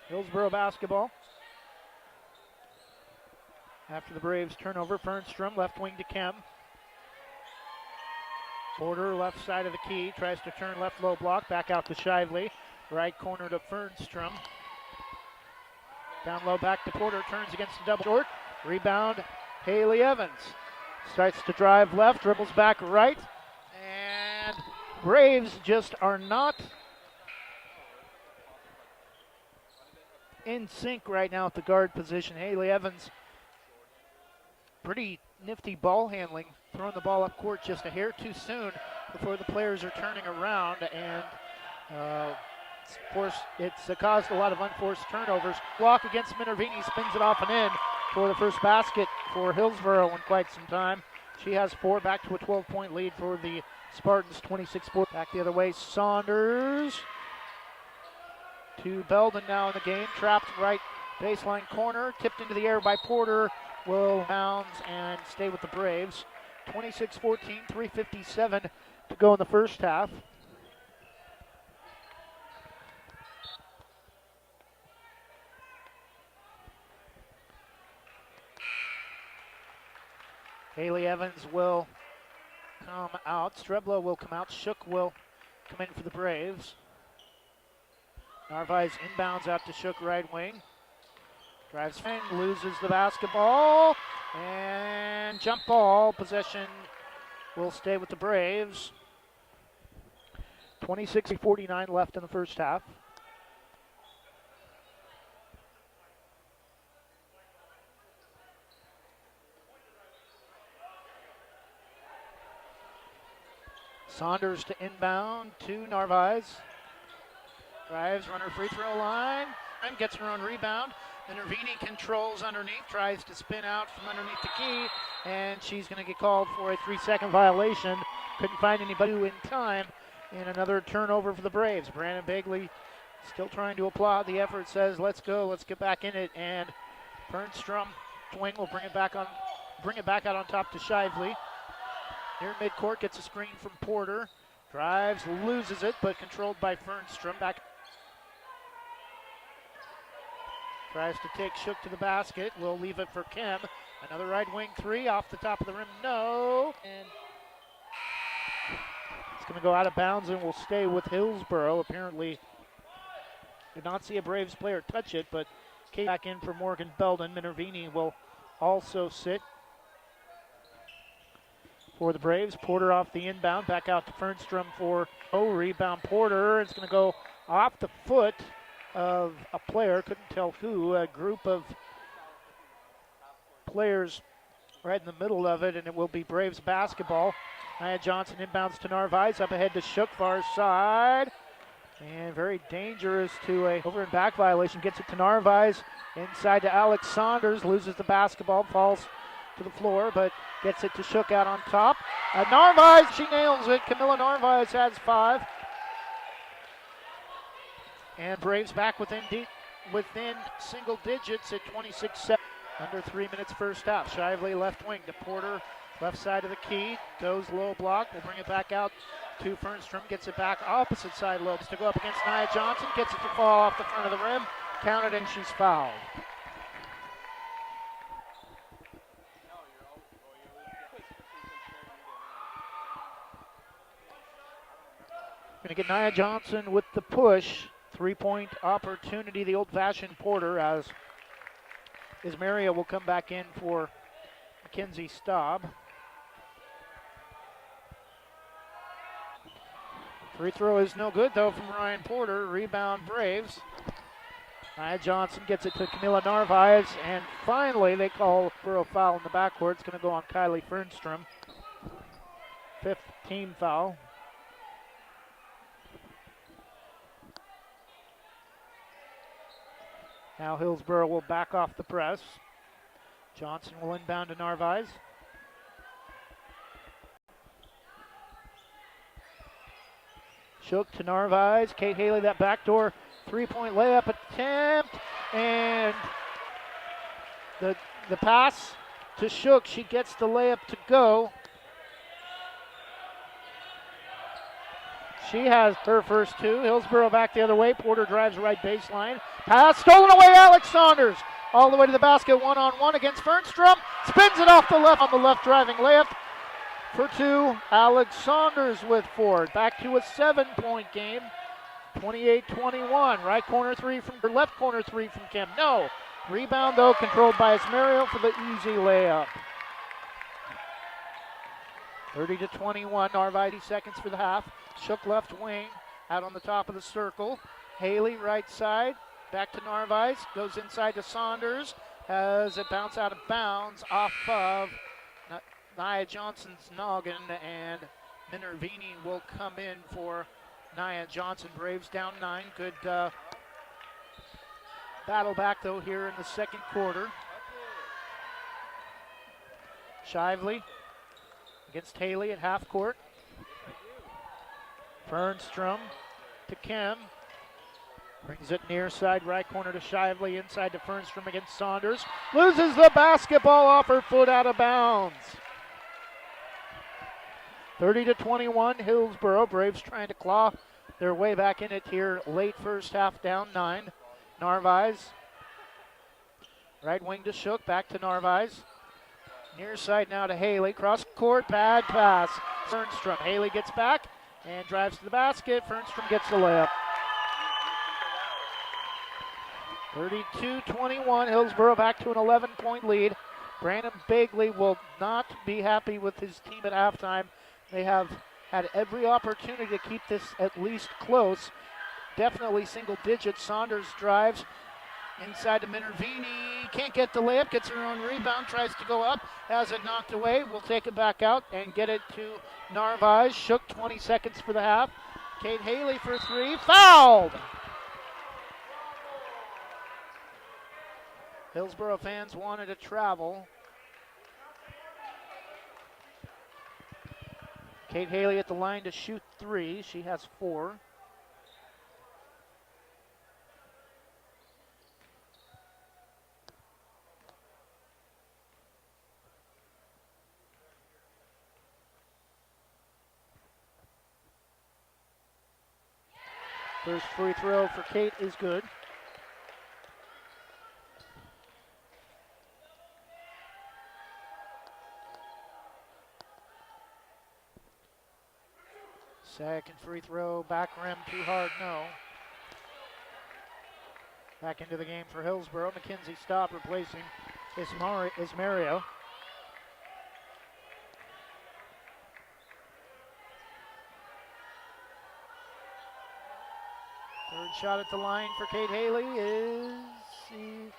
Hillsboro basketball. After the Braves turnover, Fernstrom left wing to Kem. Porter left side of the key, tries to turn left low block, back out to Shively. Right corner to Fernstrom. Down low back to Porter, turns against the double short. Rebound, Haley Evans. Starts to drive left, dribbles back right. And Braves just are not in sync right now at the guard position. Haley Evans, pretty nifty ball handling, throwing the ball up court just a hair too soon before the players are turning around, and of course it's caused a lot of unforced turnovers. Block against Minervini, spins it off and in for the first basket for Hillsboro in quite some time. She has 4, back to a 12-point lead for the Spartans, 26-4. Back the other way, Saunders to Belden now in the game, trapped right baseline corner, tipped into the air by Porter, will bounce and stay with the Braves. 26-14, 3:57 to go in the first half. Haley Evans will come out. Streblo will come out. Shook will come in for the Braves. Narvaez inbounds out to Shook right wing. Drives in, loses the basketball, and jump ball. Possession will stay with the Braves. 26-49 left in the first half. Saunders to inbound to Narvaez. Drives, runner free throw line, and gets her own rebound. Minervini controls underneath, tries to spin out from underneath the key, and she's going to get called for a 3-second violation. Couldn't find anybody in time, and another turnover for the Braves. Brandon Bagley still trying to applaud the effort, says, let's go, let's get back in it, and Fernstrom swing will bring it back out on top to Shively. Near midcourt, gets a screen from Porter. Drives, loses it, but controlled by Fernstrom. Back. Tries to take Shook to the basket. Will leave it for Kem. Another right wing 3 off the top of the rim. No. And it's going to go out of bounds and will stay with Hillsboro. Apparently did not see a Braves player touch it, but came back in for Morgan Belden. Minervini will also sit for the Braves. Porter off the inbound. Back out to Fernstrom for rebound. Porter. It's going to go off the foot of a player, couldn't tell who, a group of players right in the middle of it, and it will be Braves basketball. Nia Johnson inbounds to Narvaez, up ahead to Shook, far side, and very dangerous to a over and back violation. Gets it to Narvaez, inside to Alex Saunders, loses the basketball, falls to the floor, but gets it to Shook out on top. Narvaez, she nails it. Camilla Narvaez has 5. And Braves back within single digits at 26-7. Under 3 minutes first half. Shively left wing to Porter, left side of the key. Goes low block. Will bring it back out to Fernstrom. Gets it back opposite side low to go up against Nia Johnson. Gets it to fall off the front of the rim. Counted and she's fouled. Going to get Nia Johnson with the push. 3-point opportunity, the old-fashioned Porter, as Ismaria will come back in for Mackenzie Staub. Free throw is no good, though, from Ryan Porter. Rebound, Braves. Nia Johnson gets it to Camila Narvaez, and finally they call for a foul in the backcourt. It's going to go on Kylie Fernstrom. 5th team foul. Now Hillsboro will back off the press. Johnson will inbound to Narvaez. Shook to Narvaez. Kate Haley, that backdoor 3-point layup attempt. And the pass to Shook. She gets the layup to go. She has her first two. Hillsboro back the other way. Porter drives right baseline. Pass stolen away. Alex Saunders all the way to the basket. 1-on-1 against Fernstrom. Spins it off the left on the left driving layup. For two, Alex Saunders with 4. Back to a 7-point game. 28-21. Right corner three from, or left corner three from Kim. No. Rebound though controlled by Ismario for the easy layup. 30-21. Narvaez 30 seconds for the half. Shook left wing, out on the top of the circle. Haley right side, back to Narvaez, goes inside to Saunders, has it bounce out of bounds off of Nia Johnson's noggin, and Minervini will come in for Nia Johnson. Braves down 9. Good battle back though here in the second quarter. Shively against Haley at half court. Fernstrom to Kim. Brings it near side right corner to Shively. Inside to Fernstrom against Saunders. Loses the basketball off her foot out of bounds. 30-21 Hillsboro. Braves trying to claw their way back in it here. Late first half, down 9. Narvaez. Right wing to Shook. Back to Narvaez. Near side now to Haley. Cross court. Bad pass. Fernstrom. Haley gets back and drives to the basket. Fernstrom gets the layup. 32-21. Hillsboro back to an 11-point lead. Brandon Bagley will not be happy with his team at halftime. They have had every opportunity to keep this at least close. Definitely single digits. Saunders drives inside to Minervini. Can't get the layup. Gets her own rebound. Tries to go up. Has it knocked away. Will take it back out and get it to Narvaez. Shook 20 seconds for the half. Kate Haley for 3. Fouled! Hillsboro fans wanted to travel. Kate Haley at the line to shoot 3. She has 4. First free throw for Kate is good. Second free throw, back rim, too hard, no. Back into the game for Hillsboro. Mackenzie Staub replacing Ismario. Third shot at the line for Kate Haley is the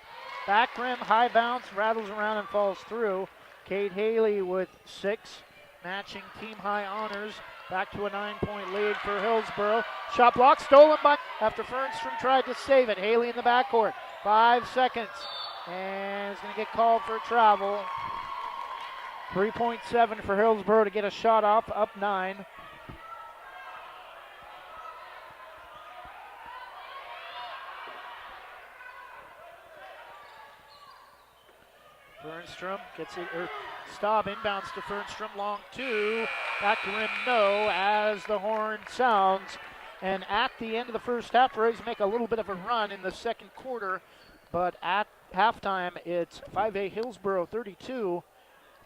back rim, high bounce, rattles around and falls through. Kate Haley with 6, matching team high honors. Back to a 9-point lead for Hillsboro. Shot block stolen by after Fernstrom tried to save it. Haley in the backcourt. 5 seconds. And is going to get called for travel. 3.7 for Hillsboro to get a shot off. Up 9. Fernstrom gets it, Staub inbounds to Fernstrom, long 2, back to rim, no, as the horn sounds. And at the end of the first half, Braves make a little bit of a run in the second quarter, but at halftime, it's 5A Hillsboro 32,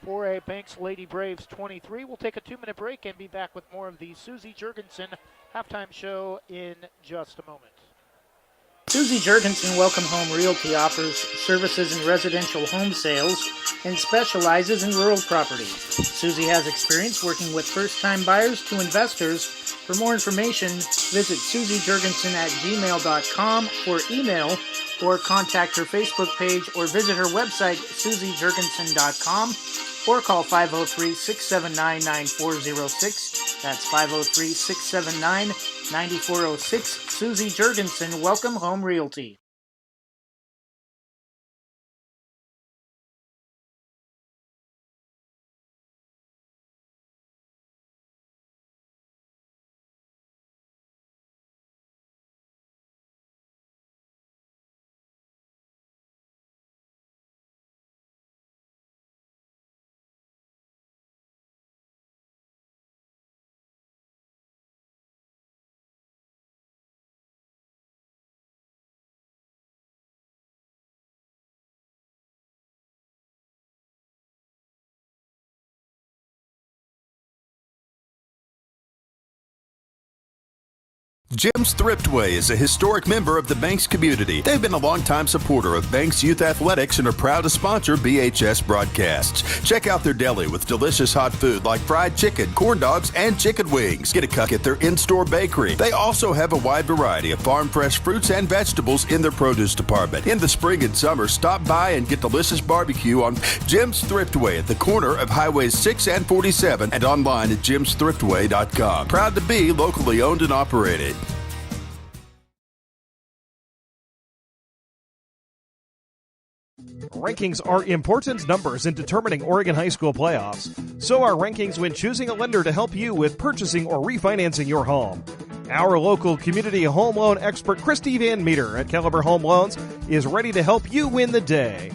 4A Banks Lady Braves 23. We'll take a 2-minute break and be back with more of the Susie Jurgensen halftime show in just a moment. Susie Jurgensen Welcome Home Realty offers services in residential home sales and specializes in rural property. Susie has experience working with first-time buyers to investors. For more information, visit susiejurgensen@gmail.com for email, or contact her Facebook page or visit her website, susiejurgensen.com, or call 503-679-9406. That's 503-679-9406. Susie Jurgensen, Welcome Home Realty. Jim's Thriftway is a historic member of the Banks community. They've been a longtime supporter of Banks Youth Athletics and are proud to sponsor BHS broadcasts. Check out their deli with delicious hot food like fried chicken, corn dogs, and chicken wings. Get a cut at their in-store bakery. They also have a wide variety of farm-fresh fruits and vegetables in their produce department. In the spring and summer, stop by and get delicious barbecue on Jim's Thriftway at the corner of Highways 6 and 47 and online at jimsthriftway.com. Proud to be locally owned and operated. Rankings are important numbers in determining Oregon high school playoffs. So are rankings when choosing a lender to help you with purchasing or refinancing your home. Our local community home loan expert, Christy Van Meter at Caliber Home Loans, is ready to help you win the day.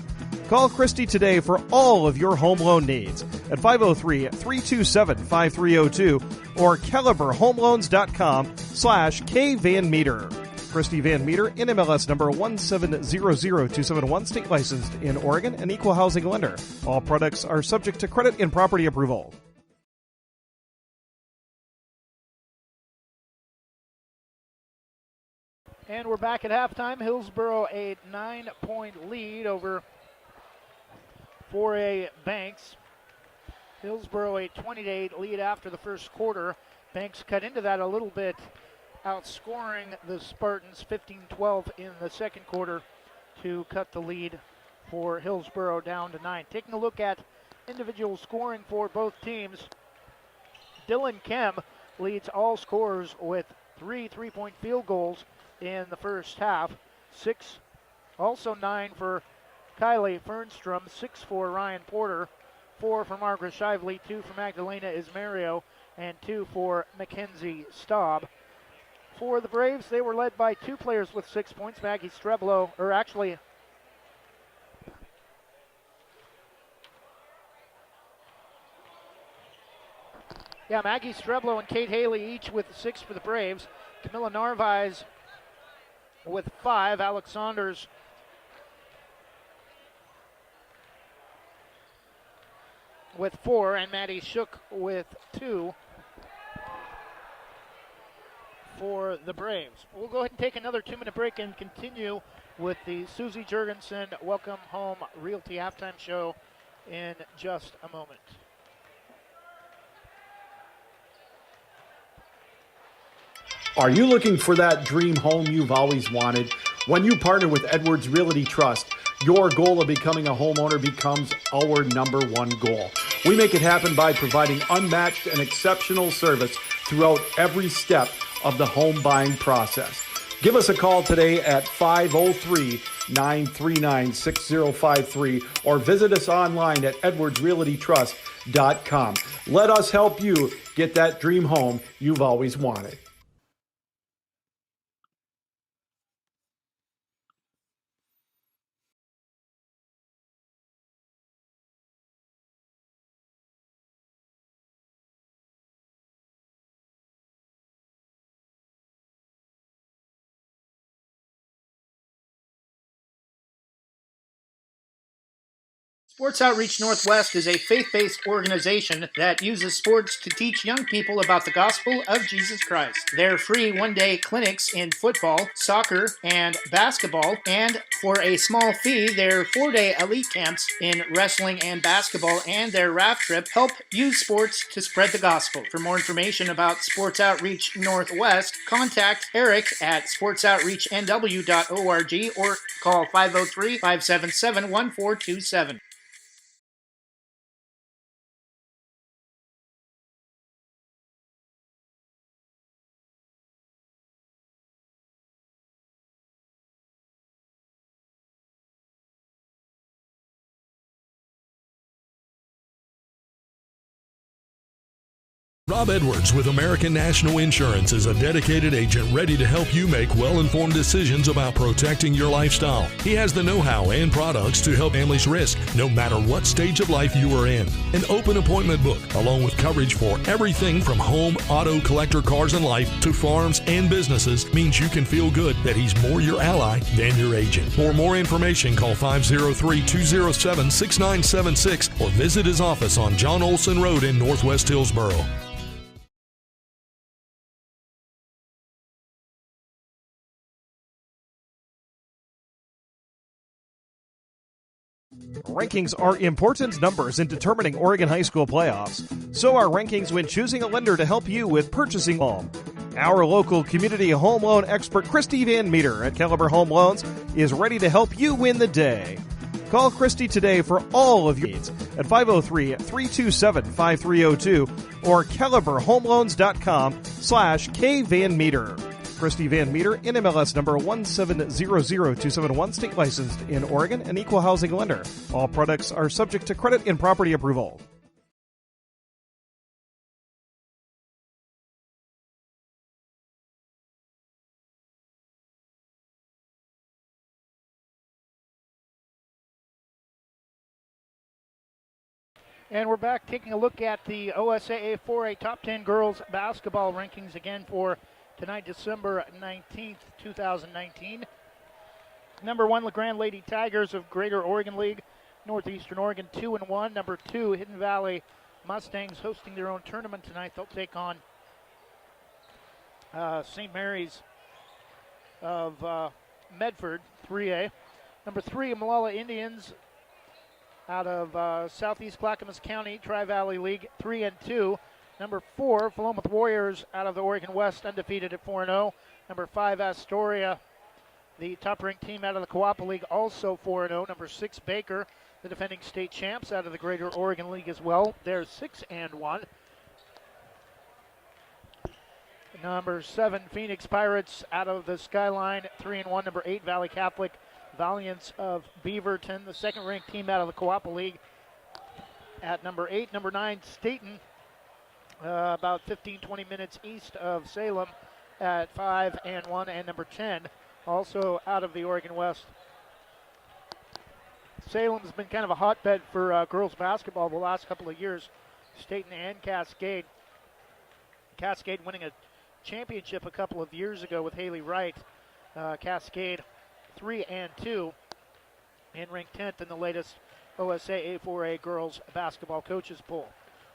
Call Christy today for all of your home loan needs at 503-327-5302 or caliberhomeloans.com/kvanmeter. Christy Van Meter, NMLS number 1700271, state licensed in Oregon, an equal housing lender. All products are subject to credit and property approval. And we're back at halftime. Hillsboro a 9-point lead over 4A Banks. Hillsboro a 20-8 lead after the first quarter. Banks cut into that a little bit, outscoring the Spartans 15-12 in the second quarter to cut the lead for Hillsboro down to 9. Taking a look at individual scoring for both teams, Dylan Kem leads all scorers with 3 3-point field goals in the first half. 6, also 9 for Kylie Fernstrom, 6 for Ryan Porter, 4 for Margaret Shively, 2 for Magdalena Ismario, and 2 for Mackenzie Staub. For the Braves, they were led by 2 players with 6 points. Maggie Streblo, or actually, Maggie Streblo and Kate Haley each with 6 for the Braves. Camilla Narvaez with 5. Alex Saunders with 4. And Maddie Shook with 2 for the Braves. We'll go ahead and take another 2-minute break and continue with the Susie Jurgensen Welcome Home Realty halftime show in just a moment. Are you looking for that dream home you've always wanted? When you partner with Edwards Realty Trust, your goal of becoming a homeowner becomes our number one goal. We make it happen by providing unmatched and exceptional service throughout every step of the home buying process. Give us a call today at 503-939-6053 or visit us online at edwardsrealtytrust.com. Let us help you get that dream home you've always wanted. Sports Outreach Northwest is a faith-based organization that uses sports to teach young people about the gospel of Jesus Christ. Their free one-day clinics in football, soccer, and basketball, and for a small fee, their 4-day elite camps in wrestling and basketball and their raft trip help use sports to spread the gospel. For more information about Sports Outreach Northwest, contact Eric at sportsoutreachnw.org or call 503-577-1427. Rob Edwards with American National Insurance is a dedicated agent ready to help you make well-informed decisions about protecting your lifestyle. He has the know-how and products to help families risk no matter what stage of life you are in. An open appointment book, along with coverage for everything from home, auto, collector, cars, and life to farms and businesses, means you can feel good that he's more your ally than your agent. For more information, call 503-207-6976 or visit his office on John Olson Road in Northwest Hillsboro. Rankings are important numbers in determining Oregon high school playoffs. So are rankings when choosing a lender to help you with purchasing home. Our local community home loan expert, Christy Van Meter at Caliber Home Loans, is ready to help you win the day. Call Christy today for all of your needs at 503-327-5302 or caliberhomeloans.com/kvanmeter. Christy Van Meter, NMLS number 1700271, state licensed in Oregon, an equal housing lender. All products are subject to credit and property approval. And we're back taking a look at the OSAA 4A Top 10 Girls Basketball rankings again for tonight, December 19th, 2019. Number 1, LeGrand Lady Tigers of Greater Oregon League, Northeastern Oregon, 2-1. Number 2, Hidden Valley Mustangs hosting their own tournament tonight. They'll take on St. Mary's of Medford, 3A. Number 3, Molalla Indians out of Southeast Clackamas County, Tri-Valley League, 3-2. Number 4, Philomath Warriors out of the Oregon West, undefeated at 4-0. Number 5, Astoria, the top-ranked team out of the Coapa League, also 4-0. Number 6, Baker, the defending state champs out of the Greater Oregon League as well. They're 6-1. Number 7, Phoenix Pirates out of the Skyline, 3-1. Number 8, Valley Catholic Valiants of Beaverton, the second-ranked team out of the Coapa League at number 8. Number 9, Staten, about 15-20 minutes east of Salem at 5-1. And number 10, also out of the Oregon West. Salem's been kind of a hotbed for girls basketball the last couple of years. Staten and Cascade. Cascade winning a championship a couple of years ago with Haley Wright. Cascade 3-2 and ranked 10th in the latest OSAA 4A girls basketball coaches poll.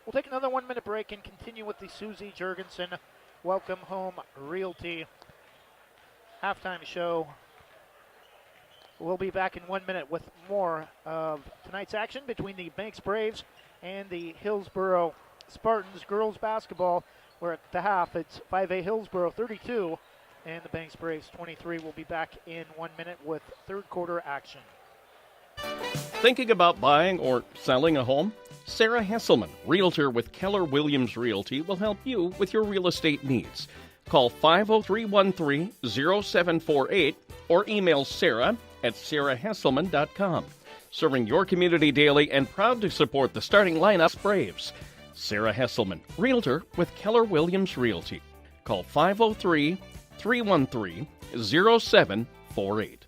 We'll take another 1-minute break and continue with the Susie Jurgensen Welcome Home Realty halftime show. We'll be back in 1 minute with more of tonight's action between the Banks Braves and the Hillsboro Spartans girls basketball, where at the half it's 5A Hillsboro 32 and the Banks Braves 23. We'll be back in 1 minute with third quarter action. Thinking about buying or selling a home? Sarah Hesselman, realtor with Keller Williams Realty, will help you with your real estate needs. Call 503-13-0748 or email Sarah at sarahhesselman.com. Serving your community daily and proud to support the starting lineup Braves. Sarah Hesselman, realtor with Keller Williams Realty. Call 503-313-0748.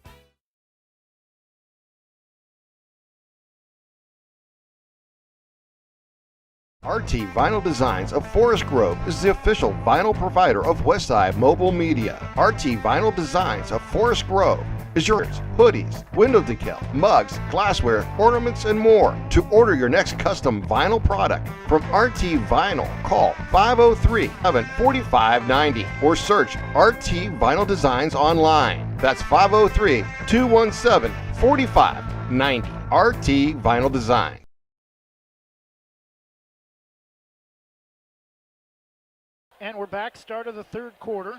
RT Vinyl Designs of Forest Grove is the official vinyl provider of Westside Mobile Media. RT Vinyl Designs of Forest Grove is your hoodies, window decal, mugs, glassware, ornaments, and more. To order your next custom vinyl product from RT Vinyl, call 503-745-90 or search RT Vinyl Designs online. That's 503-217-4590. RT Vinyl Design. And we're back, start of the third quarter.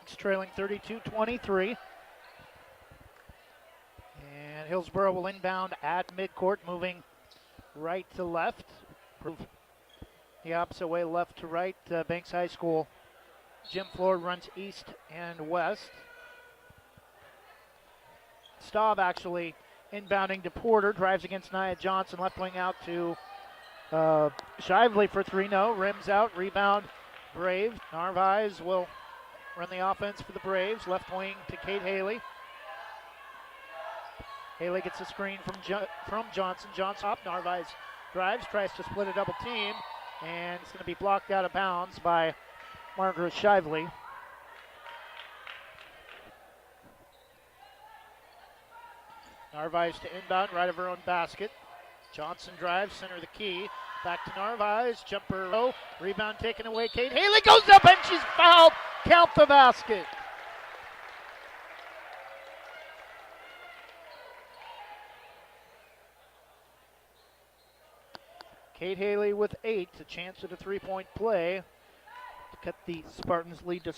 It's trailing 32-23. And Hillsboro will inbound at midcourt, moving right to left. The opposite way, left to right. Banks High School gym floor runs east and west. Staub actually inbounding to Porter, drives against Nia Johnson, left wing out to Shively for 3, no, rims out, rebound, Braves. Narvaez will run the offense for the Braves, left wing to Kate Haley. Haley gets a screen from Johnson. Johnson up, Narvaez drives, tries to split a double team, and it's going to be blocked out of bounds by Margaret Shively. Narvaez to inbound, right of her own basket. Johnson drives, center of the key. Back to Narvaez, jumper low. Rebound taken away, Kate Haley goes up and she's fouled. Count the basket. Kate Haley with 8, a chance at a three-point play to cut the Spartans' lead to.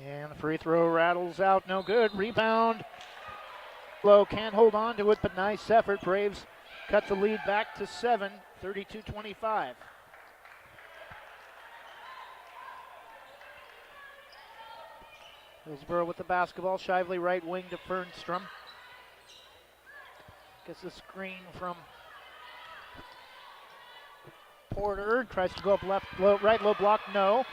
And the free throw rattles out, no good. Rebound. Low can't hold on to it, but nice effort. Braves cut the lead back to 7, 32-25. Hillsboro with the basketball. Shively right wing to Fernstrom. Gets the screen from Porter. Tries to go up left, right low block, no.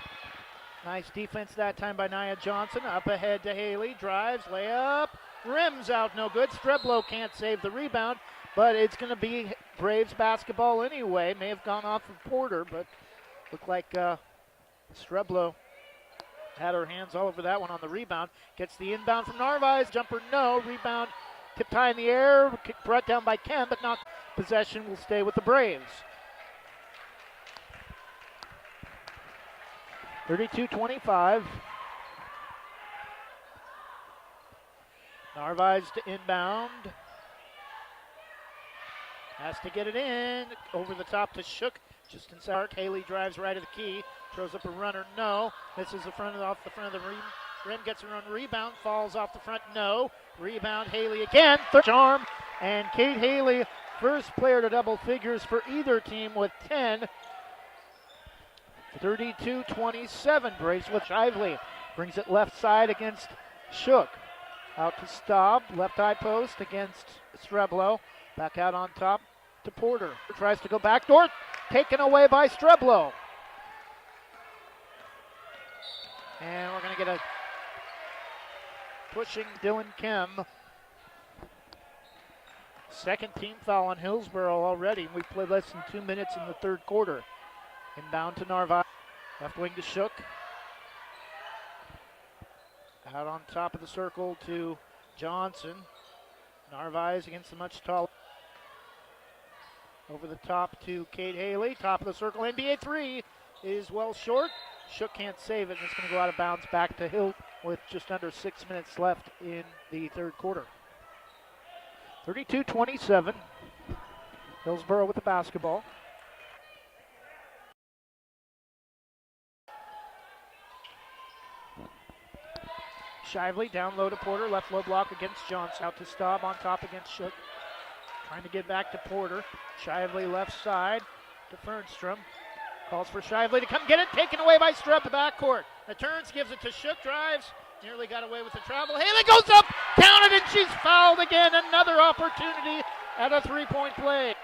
Nice defense that time by Nia Johnson. Up ahead to Haley. Drives, layup, rims out, no good. Streblo can't save the rebound, but it's going to be Braves basketball anyway. May have gone off of Porter, but looked like Streblo had her hands all over that one on the rebound. Gets the inbound from Narvaez. Jumper, no. Rebound tipped high in the air. Brought down by Ken, but not. Possession will stay with the Braves. 32-25. Narvaez to inbound. Has to get it in. Over the top to Shook. Just inside. Haley drives right of the key. Throws up a runner. No. Misses off the front of the rim. Gets her own rebound. Falls off the front. No. Rebound. Haley again. Third arm. And Kate Haley, first player to double figures for either team with 10. 32-27. Braves with Shively. Brings it left side against Shook. Out to Staub. Left high post against Streblo. Back out on top to Porter. Tries to go backdoor. Taken away by Streblo. And we're going to get a pushing Dylan Kim. Second team foul on Hillsboro already. We played less than 2 minutes in the third quarter. Inbound to Narvaez. Left wing to Shook. Out on top of the circle to Johnson. Narvaez against the much taller. Over the top to Kate Haley. Top of the circle. NBA 3 is well short. Shook can't save it, and it's going to go out of bounds back to Hill with just under 6 minutes left in the third quarter. 32-27. Hillsboro with the basketball. Shively down low to Porter, left low block against Johnson. Out to Staub on top against Shook. Trying to get back to Porter. Shively left side to Fernstrom. Calls for Shively to come get it. Taken away by Streb, the backcourt. Returns, gives it to Shook, drives. Nearly got away with the travel. Haley goes up, counted, and she's fouled again. Another opportunity at a three-point play.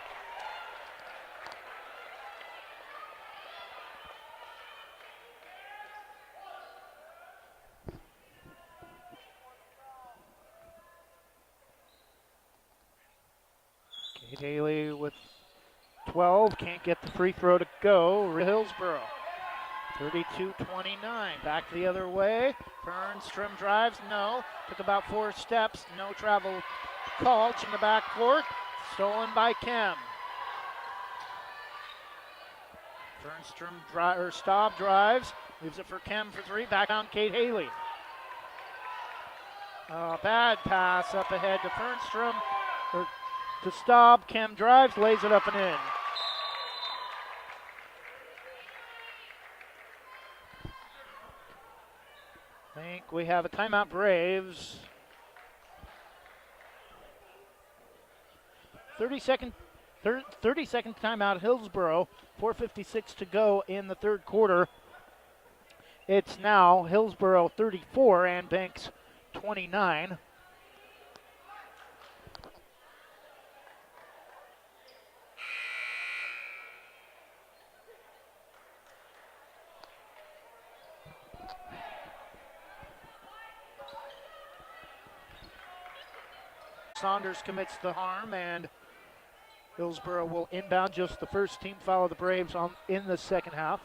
Haley with 12, can't get the free throw to go. Hillsboro, 32-29, back the other way. Bernstrom drives, no. Took about 4 steps, no travel called in the backcourt. Stolen by Kem. Bernstrom Staub drives, leaves it for Kem for 3, back on Kate Haley. Bad pass up ahead to Bernstrom, to Staub. Kem drives, lays it up and in. I think we have a timeout, Braves. 30-second timeout, Hillsboro. 4:56 to go in the third quarter. It's now Hillsboro 34 and Banks 29. Saunders commits the harm, and Hillsboro will inbound. Just the first team foul of the Braves in the second half.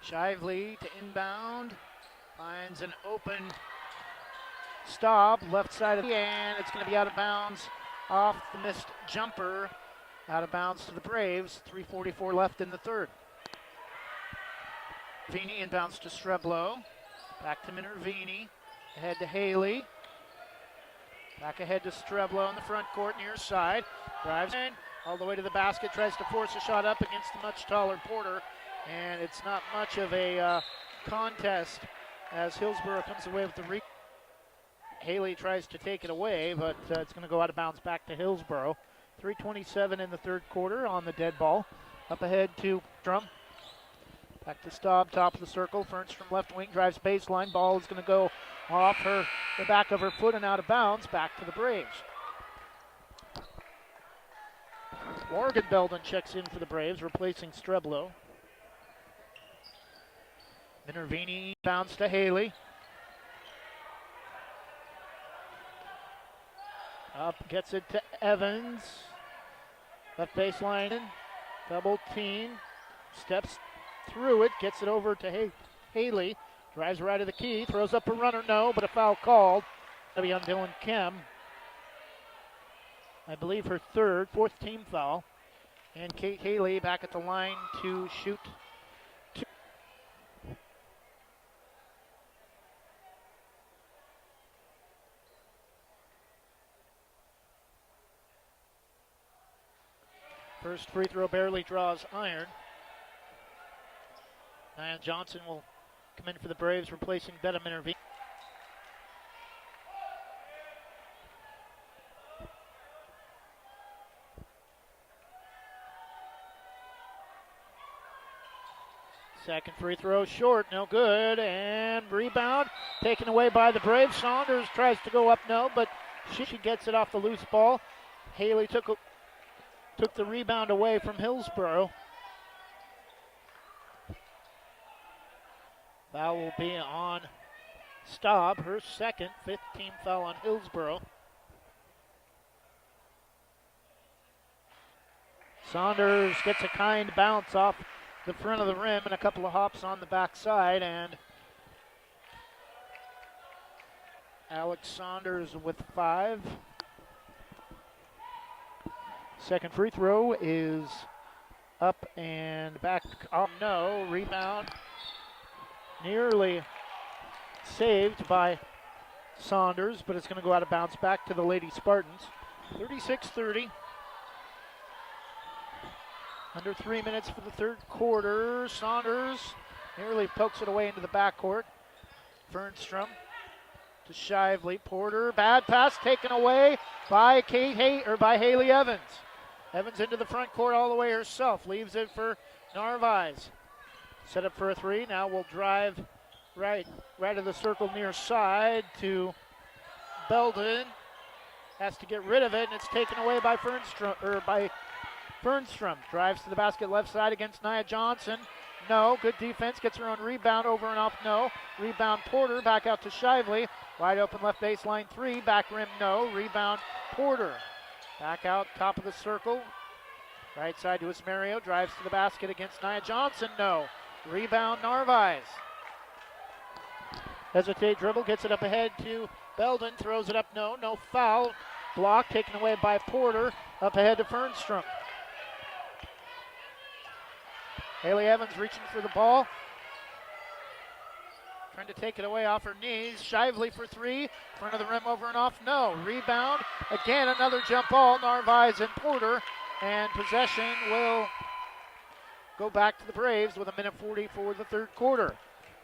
Shively to inbound, finds an open Staub, left side of the, and it's going to be out of bounds off the missed jumper. Out of bounds to the Braves. 3:44 left in the third. Vini inbounds to Streblo. Back to Minervini. Ahead to Haley. Back ahead to Streblo in the front court, near side. Drives in, all the way to the basket. Tries to force a shot up against the much taller Porter. And it's not much of a contest as Hillsboro comes away with the rebound. Haley tries to take it away, but it's going to go out of bounds back to Hillsboro. 3:27 in the third quarter on the dead ball. Up ahead to Drum. Back to Staub, top of the circle. Fernstrom left wing, drives baseline. Ball is going to go off the back of her foot and out of bounds. Back to the Braves. Morgan Belden checks in for the Braves, replacing Streblo. Minervini bounce to Haley. Up, gets it to Evans. Left baseline, double team. Steps through it, gets it over to Haley. Drives right to the key, throws up a runner, no, but a foul called. That'll be on Dylan Kem. I believe her fourth team foul. And Kate Haley back at the line to shoot. First free throw barely draws iron. Nia Johnson will come in for the Braves, replacing Betta Minervini. Second free throw short, no good, and rebound taken away by the Braves. Saunders tries to go up, no, but she gets it off the loose ball. Haley took the rebound away from Hillsboro. Foul will be on Staub, her second, fifth team foul on Hillsboro. Saunders gets a kind bounce off the front of the rim and a couple of hops on the backside, and Alex Saunders with 5. Second free throw is up and back. Oh, no. Rebound nearly saved by Saunders, but it's going to go out of bounds back to the Lady Spartans. 36-30. Under 3 minutes for the third quarter. Saunders nearly pokes it away into the backcourt. Fernstrom to Shively. Porter, bad pass taken away by by Haley Evans. Evans into the front court all the way herself. Leaves it for Narvaez. Set up for a 3. Now we'll drive right of the circle near side to Belden. Has to get rid of it, and it's taken away by Fernstrom. Drives to the basket left side against Nia Johnson. No. Good defense. Gets her own rebound. Over and off. No. Rebound Porter. Back out to Shively. Wide open left baseline 3. Back rim. No. Rebound Porter. Back out top of the circle. Right side to Ismario. Drives to the basket against Nia Johnson. No. Rebound Narvaez. Hesitate dribble. Gets it up ahead to Belden. Throws it up. No. No foul. Block taken away by Porter. Up ahead to Fernstrom. Haley Evans reaching for the ball. Trying to take it away off her knees. Shively for 3. Front of the rim over and off. No. Rebound. Again, another jump ball. Narvaez and Porter. And possession will go back to the Braves with 1:40 for the third quarter.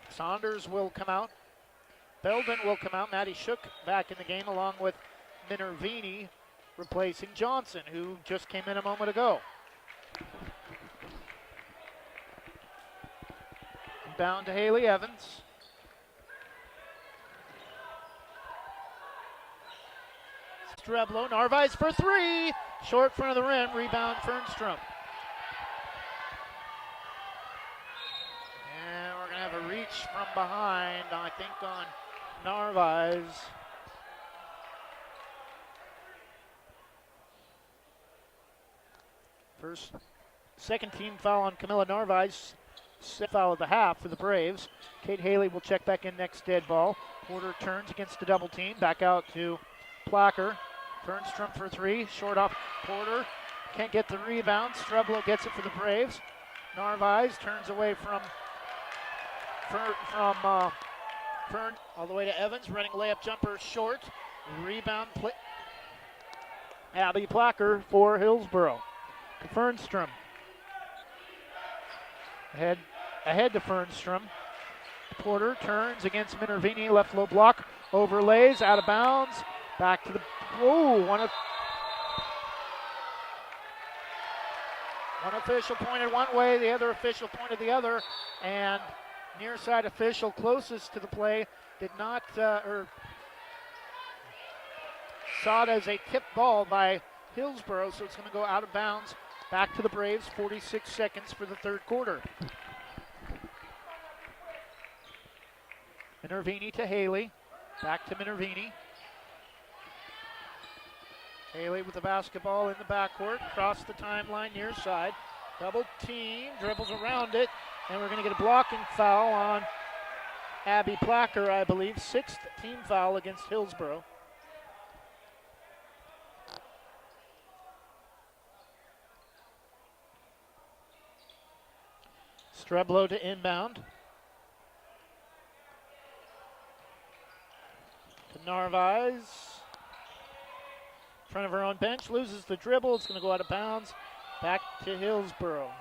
Saunders will come out. Belden will come out. Maddie Shook back in the game along with Minervini replacing Johnson, who just came in a moment ago. Down to Haley Evans. Streblo, Narvaez for 3. Short front of the rim, rebound Fernstrom. And we're going to have a reach from behind, I think, on Narvaez. Second team foul on Camilla Narvaez. Foul of the half for the Braves. Kate Haley will check back in next dead ball. Porter turns against the double team. Back out to Placker. Fernstrom for 3. Short off Porter. Can't get the rebound. Streblo gets it for the Braves. Narvaez turns away from Fern all the way to Evans. Running layup jumper short. Rebound play. Abby Placker for Hillsboro. To Fernstrom. Ahead to Fernstrom. Porter turns against Minervini. Left low block. Overlays. Out of bounds. Back to the... Whoa! One official pointed one way. The other official pointed the other. And near side official closest to the play did not... saw it as a tip ball by Hillsboro. So it's going to go out of bounds. Back to the Braves, 46 seconds for the third quarter. Minervini to Haley. Back to Minervini. Haley with the basketball in the backcourt. Across the timeline, near side. Double team, dribbles around it. And we're going to get a blocking foul on Abby Placker, I believe. 6th team foul against Hillsboro. Streblo to inbound. To Narvaez. In front of her own bench. Loses the dribble. It's going to go out of bounds. Back to Hillsboro.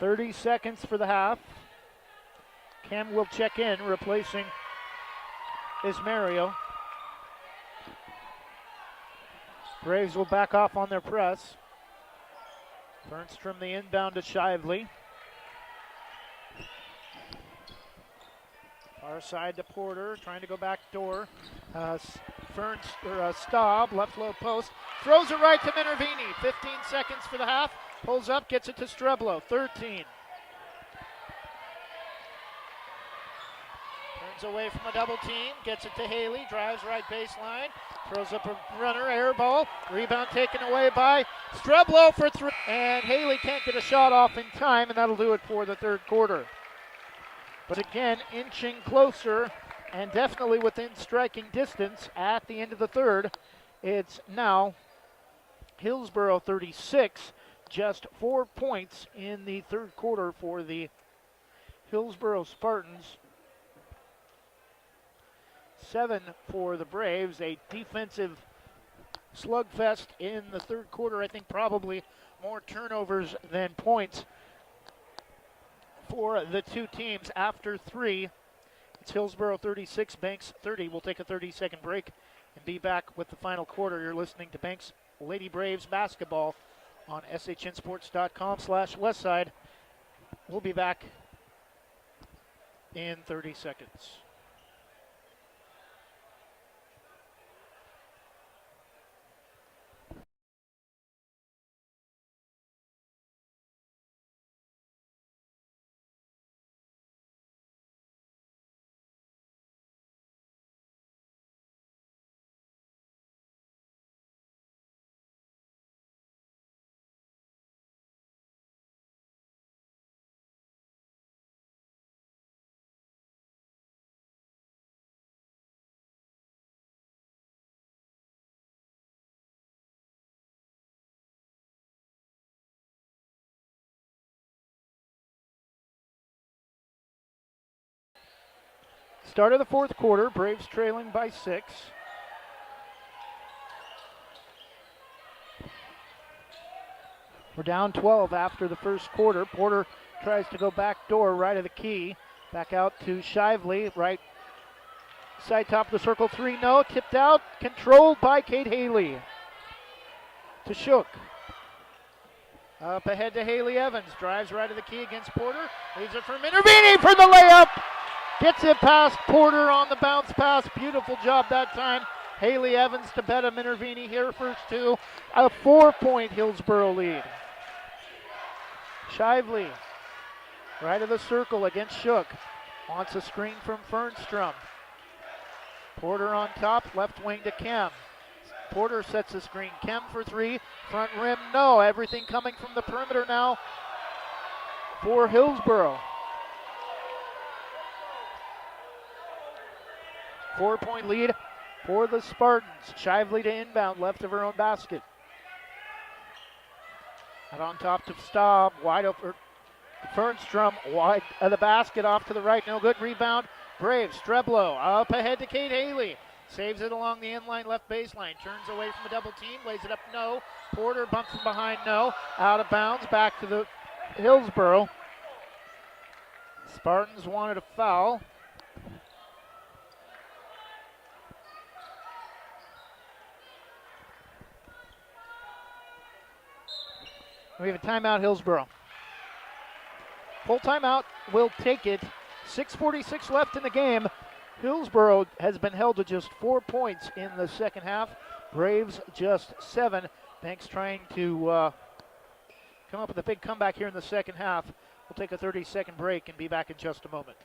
.30 seconds for the half. Cam will check in, replacing Ismario. Braves will back off on their press. Fernstrom the inbound to Shively. Far side to Porter, trying to go back door. Staub, left low post. Throws it right to Minervini. 15 seconds for the half. Pulls up, gets it to Streblo. 13. Turns away from a double team. Gets it to Haley. Drives right baseline. Throws up a runner, air ball. Rebound taken away by Streblo for 3. And Haley can't get a shot off in time, and that'll do it for the third quarter. But again, inching closer and definitely within striking distance at the end of the third. It's now Hillsboro 36, just 4 points in the third quarter for the Hillsboro Spartans. 7 for the Braves, a defensive slugfest in the third quarter. I think probably more turnovers than points for the two teams after 3. It's Hillsboro 36, Banks 30. We'll take a 30-second break and be back with the final quarter. You're listening to Banks Lady Braves basketball on SHNsports.com/Westside. We'll be back in 30 seconds. Start of the fourth quarter, Braves trailing by 6. We're down 12 after the first quarter. Porter tries to go back door, right of the key. Back out to Shively, right side top of the circle, 3, no, tipped out, controlled by Kate Haley. To Shook. Up ahead to Haley Evans, drives right of the key against Porter, leaves it for Minervini for the layup. Gets it past Porter on the bounce pass, beautiful job that time. Haley Evans to Betta Minervini here, first 2, a 4-point Hillsboro lead. Shively, right of the circle against Shook. Wants a screen from Fernstrom. Porter on top, left wing to Kem. Porter sets the screen. Kem for 3, front rim, no. Everything coming from the perimeter now for Hillsboro. 4-point lead for the Spartans. Shively to inbound, left of her own basket. Out on top to Staub, wide open. Fernstrom wide of the basket, off to the right, no good. Rebound, Braves. Streblo up ahead to Kate Haley. Saves it along the inline left baseline. Turns away from the double team, lays it up, no. Porter bumps from behind, no. Out of bounds, back to the Hillsboro. Spartans wanted a foul. We have a timeout, Hillsboro. Full timeout, will take it. 6:46 left in the game. Hillsboro has been held to just 4 points in the second half. Braves just 7. Banks trying to come up with a big comeback here in the second half. We'll take a 30-second break and be back in just a moment.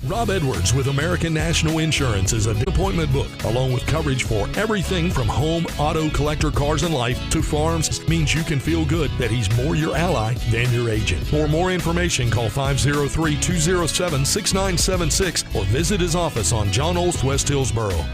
Rob Edwards with American National Insurance is an appointment book, along with coverage for everything from home, auto, collector, cars, and life to farms. Means you can feel good that he's more your ally than your agent. For more information, call 503-207-6976 or visit his office on John Olst, West Hillsboro.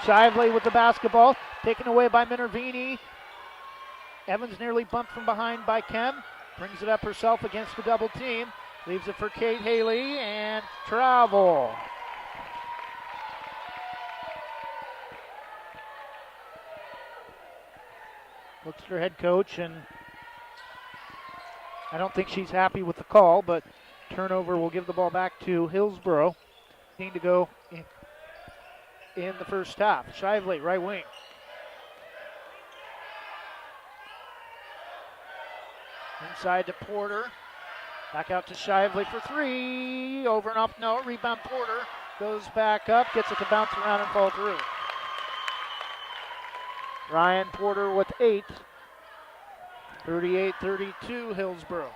Shively with the basketball, taken away by Minervini. Evans nearly bumped from behind by Kem. Brings it up herself against the double team. Leaves it for Kate Haley and travel. Looks at her head coach, and I don't think she's happy with the call, but turnover will give the ball back to Hillsboro. Need to go in the first half. Shively, right wing. Inside to Porter. Back out to Shively for 3. Over and off, no. Rebound Porter. Goes back up, gets it to bounce around and fall through. Ryan Porter with 8. 38-32 Hillsboro.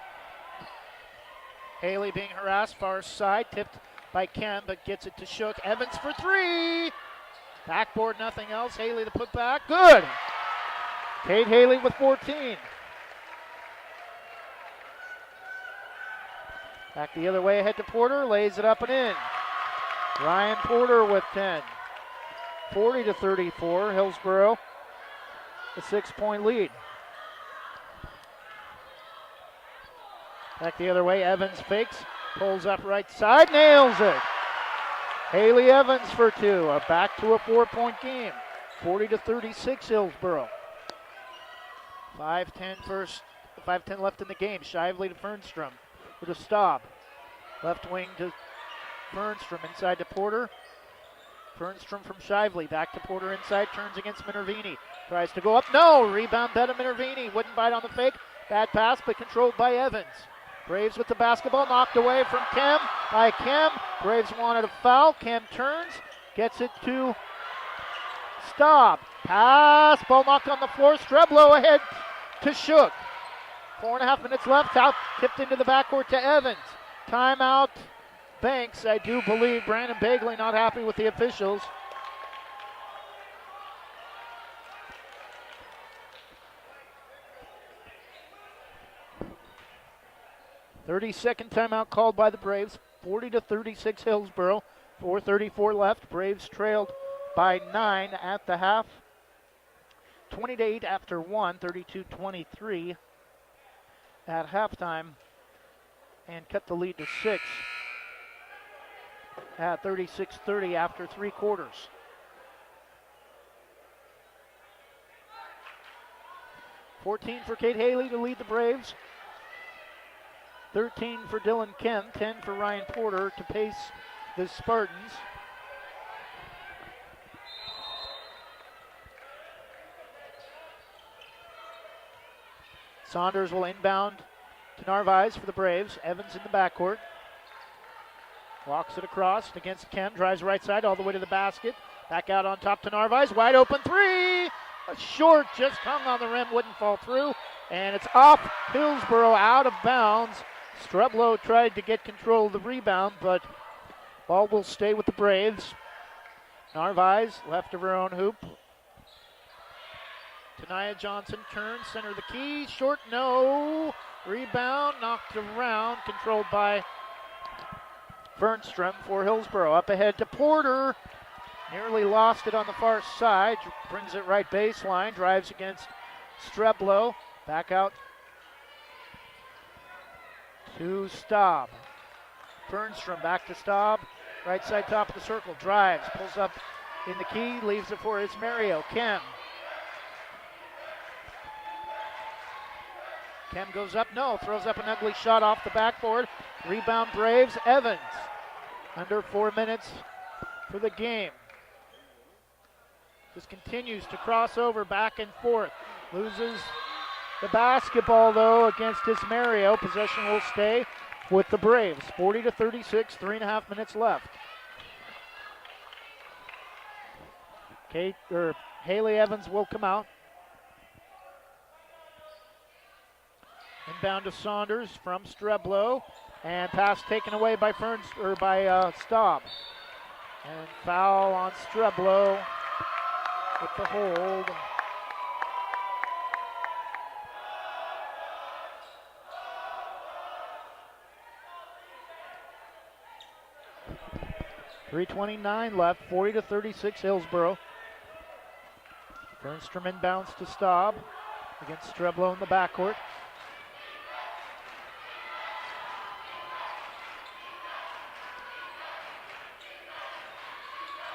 Haley being harassed, far side, tipped by Ken, but gets it to Shook. Evans for 3. Backboard, nothing else. Haley the putback, good. Kate Haley with 14. Back the other way ahead to Porter, lays it up and in. Ryan Porter with 10. 40-34, Hillsboro, a 6-point lead. Back the other way, Evans fakes, pulls up right side, nails it. Haley Evans for two. Back to a 4-point game. 40-36 Hillsboro. 5:10 left in the game. Shively to Fernstrom. For the Staub. Left wing to Fernstrom. Inside to Porter. Fernstrom from Shively. Back to Porter inside. Turns against Minervini. Tries to go up. No! Rebound Betta Minervini. Wouldn't bite on the fake. Bad pass, but controlled by Evans. Braves with the basketball. Knocked away from Kem by Kem. Braves wanted a foul. Kem turns. Gets it to Staub. Pass. Ball knocked on the floor. Streblo ahead to Shook. 4.5 minutes left. Out. Tipped into the backcourt to Evans. Timeout. Banks, I do believe. Brandon Bagley not happy with the officials. .30-second timeout called by the Braves. 40-36 Hillsboro. 4:34 left. Braves trailed by 9 at the half. 20-8 after 1. 32-23 at halftime. And cut the lead to 6 at 36-30 after 3 quarters. $14 for Kate Haley to lead the Braves. 13 for Dylan Kem, 10 for Ryan Porter to pace the Spartans. Saunders will inbound to Narvaez for the Braves. Evans in the backcourt. Walks it across against Kem, drives right side all the way to the basket. Back out on top to Narvaez, wide open three! A short, just hung on the rim, wouldn't fall through. And it's off Hillsboro, out of bounds. Streblo tried to get control of the rebound, but ball will stay with the Braves. Narvaez, left of her own hoop. Tanaya Johnson turns, center of the key, short, no. Rebound, knocked around, controlled by Fernstrom for Hillsboro. Up ahead to Porter. Nearly lost it on the far side. Brings it right baseline. Drives against Streblo. Back out to Staub. Fernstrom back to Staub. Right side top of the circle. Drives. Pulls up in the key. Leaves it for Ismario. Kem. Kem goes up. No. Throws up an ugly shot off the backboard. Rebound Braves. Evans. Under 4 minutes for the game. Just continues to cross over back and forth. Loses the basketball though against Ismario. Possession will stay with the Braves. 40-36, 3.5 minutes left. Haley Evans will come out. Inbound to Saunders from Streblo. And pass taken away by Staub. And foul on Streblo with the hold. .329 left, 40-36 Hillsboro. Fernstrom inbounds to Staub against Streblo in the backcourt.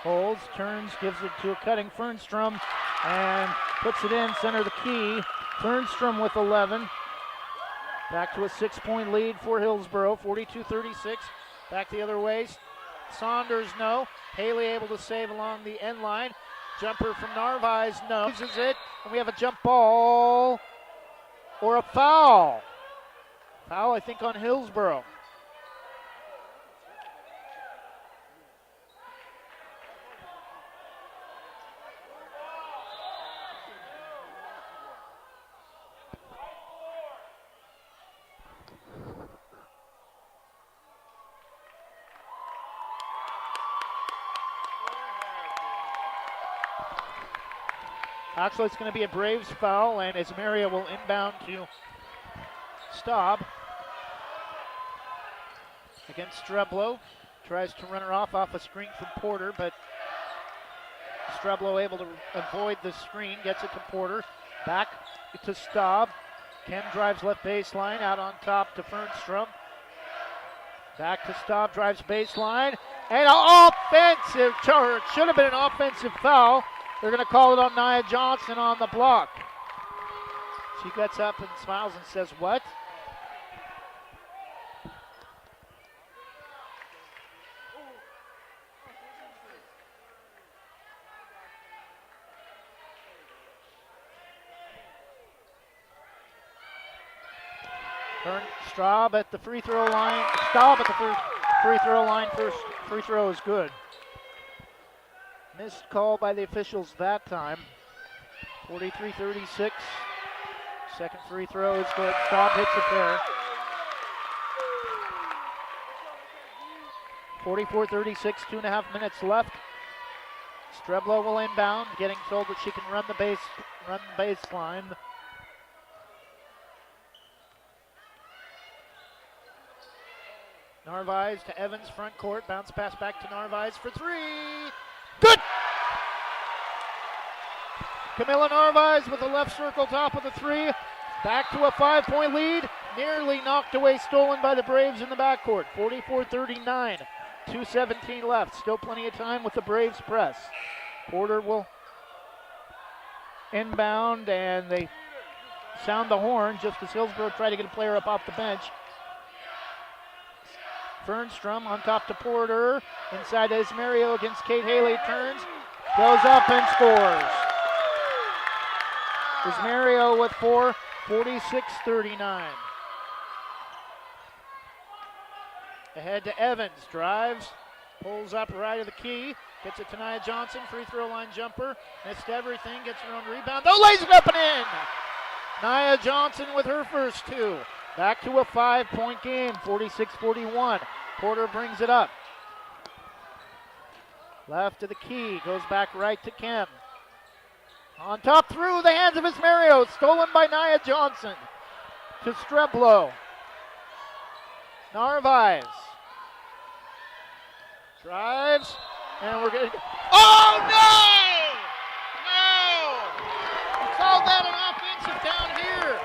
Holds, turns, gives it to a cutting Fernstrom, and puts it in, center of the key. Fernstrom with 11. Back to a 6-point lead for Hillsboro, 42-36. Back the other way. Saunders, no. Haley able to save along the end line. Jumper from Narvaez, no. Uses it, and we have a jump ball or a foul. Foul, I think, on Hillsboro. Actually, it's going to be a Braves foul, and Ismaria will inbound to Staub against Streblo. Tries to run her off a screen from Porter, but Streblo able to avoid the screen, gets it to Porter. Back to Staub. Kem drives left baseline, out on top to Fernstrom. Back to Staub, drives baseline. An offensive charge. Should have been an offensive foul. They're going to call it on Nia Johnson on the block. She gets up and smiles and says, what? Straub at the free throw line. Staub at the first free throw line. First free throw is good. Missed call by the officials that time. 43-36. Second free throw is good. Staub hits it there. 44-36, 2.5 minutes left. Streblo will inbound, getting told that she can run the baseline. Narvaez to Evans, front court. Bounce pass back to Narvaez for three. Good! Camilla Narvaez with the left circle top of the three. Back to a 5-point lead. Nearly knocked away, stolen by the Braves in the backcourt. 44-39, 2:17 left. Still plenty of time with the Braves press. Porter will inbound, and they sound the horn just as Hillsboro try to get a player up off the bench. Fernstrom on top to Porter. Inside is Mario against Kate Haley. Turns, goes up and scores. Is Mario with 4, 46-39. Ahead to Evans, drives, pulls up right of the key, gets it to Nia Johnson, free throw line jumper, missed everything, gets her own rebound, though lays it up and in! Nia Johnson with her first two. Back to a 5-point game, 46-41. Porter brings it up. Left to the key, goes back right to Kim. On top through the hands of Ismario, stolen by Nia Johnson. To Streblo. Narvaez. Drives, and we're going to... Oh, no! No! You called that an offensive down here.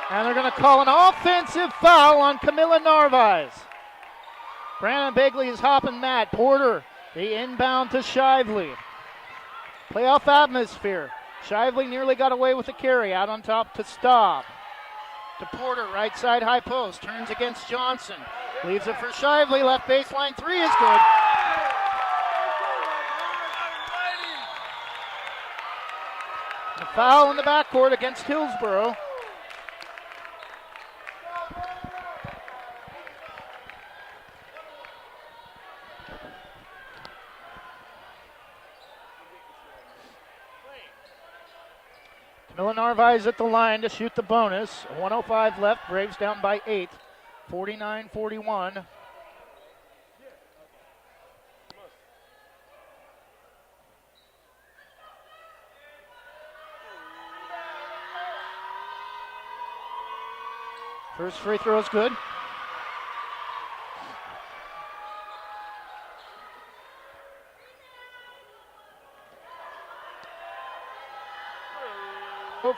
And they're going to call an offensive foul on Camilla Narvaez. Brandon Begley is hopping Matt. Porter, the inbound to Shively. Playoff atmosphere. Shively nearly got away with the carry. Out on top to Staub. To Porter, right side high post. Turns against Johnson. Leaves it for Shively. Left baseline three is good. A foul in the backcourt against Hillsboro. Camilla Narvaez at the line to shoot the bonus. 1:05 left. Braves down by 8. 49-41. First free throw is good.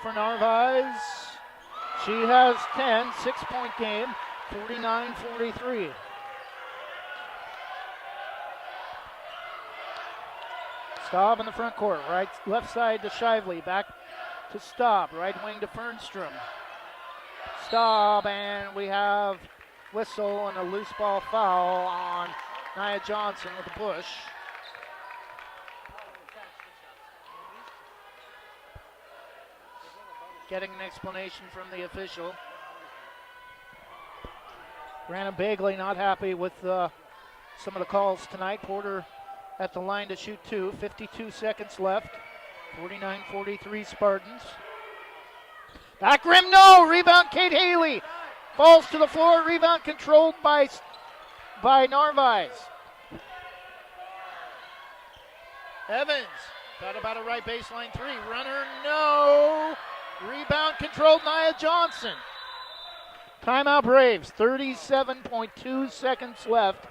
For Narvaez. She has 10, 6-point game, 49-43. Staub in the front court, right, left side to Shively, back to Staub, right wing to Fernstrom. Staub, and we have whistle and a loose ball foul on Nia Johnson with a push. Getting an explanation from the official. Brandon Begley not happy with some of the calls tonight. Porter at the line to shoot two. 52 seconds left. 49-43 Spartans. Back rim, no! Rebound, Kate Haley. Falls to the floor. Rebound controlled by Narvaez. Evans. Thought about a right baseline three. Runner, no! Rebound controlled Nia Johnson. Timeout Braves, 37.2 seconds left.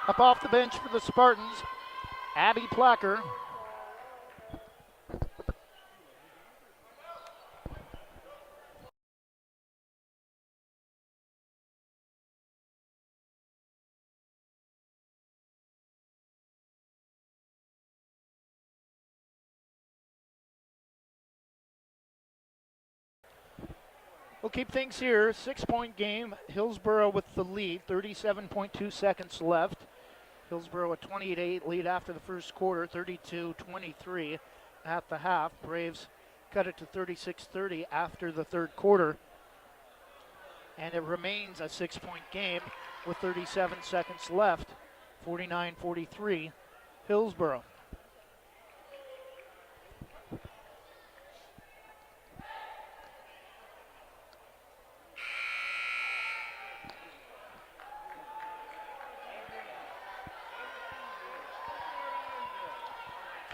Up off the bench for the Spartans, Abby Placker. We'll keep things here. 6-point game. Hillsboro with the lead. 37.2 seconds left. Hillsboro a 28-8 lead after the first quarter. 32-23 at the half. Braves cut it to 36-30 after the third quarter. And it remains a 6-point game with 37 seconds left. 49-43 Hillsboro.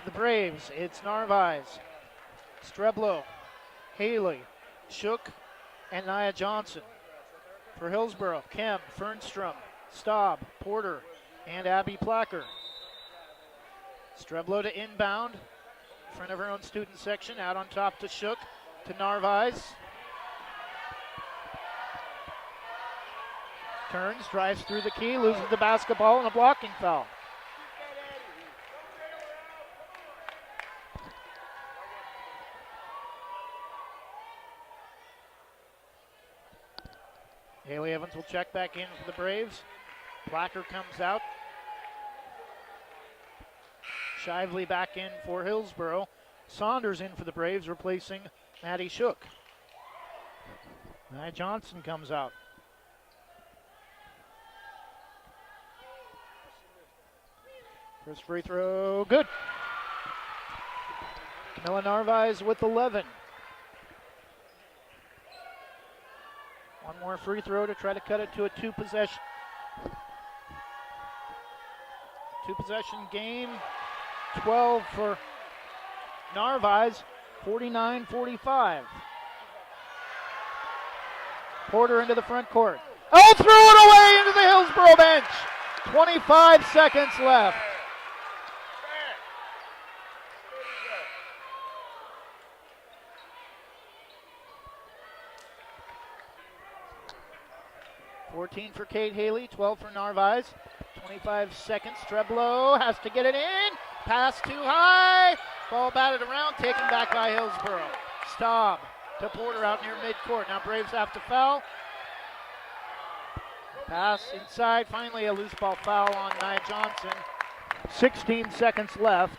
The Braves, it's Narvaez, Streblo, Haley, Shook, and Nia Johnson. For Hillsboro, Kem, Fernstrom, Staub, Porter, and Abby Placker. Streblo to inbound, in front of her own student section, out on top to Shook, to Narvaez. Turns, drives through the key, loses the basketball, and a blocking foul. Haley Evans will check back in for the Braves. Placker comes out. Shively back in for Hillsboro. Saunders in for the Braves, replacing Maddie Shook. Nia Johnson comes out. First free throw, good. Camilla Narvaez with 11. One more free throw to try to cut it to a two-possession game. 12 for Narvaez, 49-45. Porter into the front court. Oh, threw it away into the Hillsboro bench. 25 seconds left. For Kate Haley, 12 for Narvaez. 25 seconds. Streblo has to get it in. Pass too high. Ball batted around, taken back by Hillsboro. Staub to Porter out near midcourt. Now Braves have to foul. Pass inside. Finally a loose ball foul on Nia Johnson. 16 seconds left.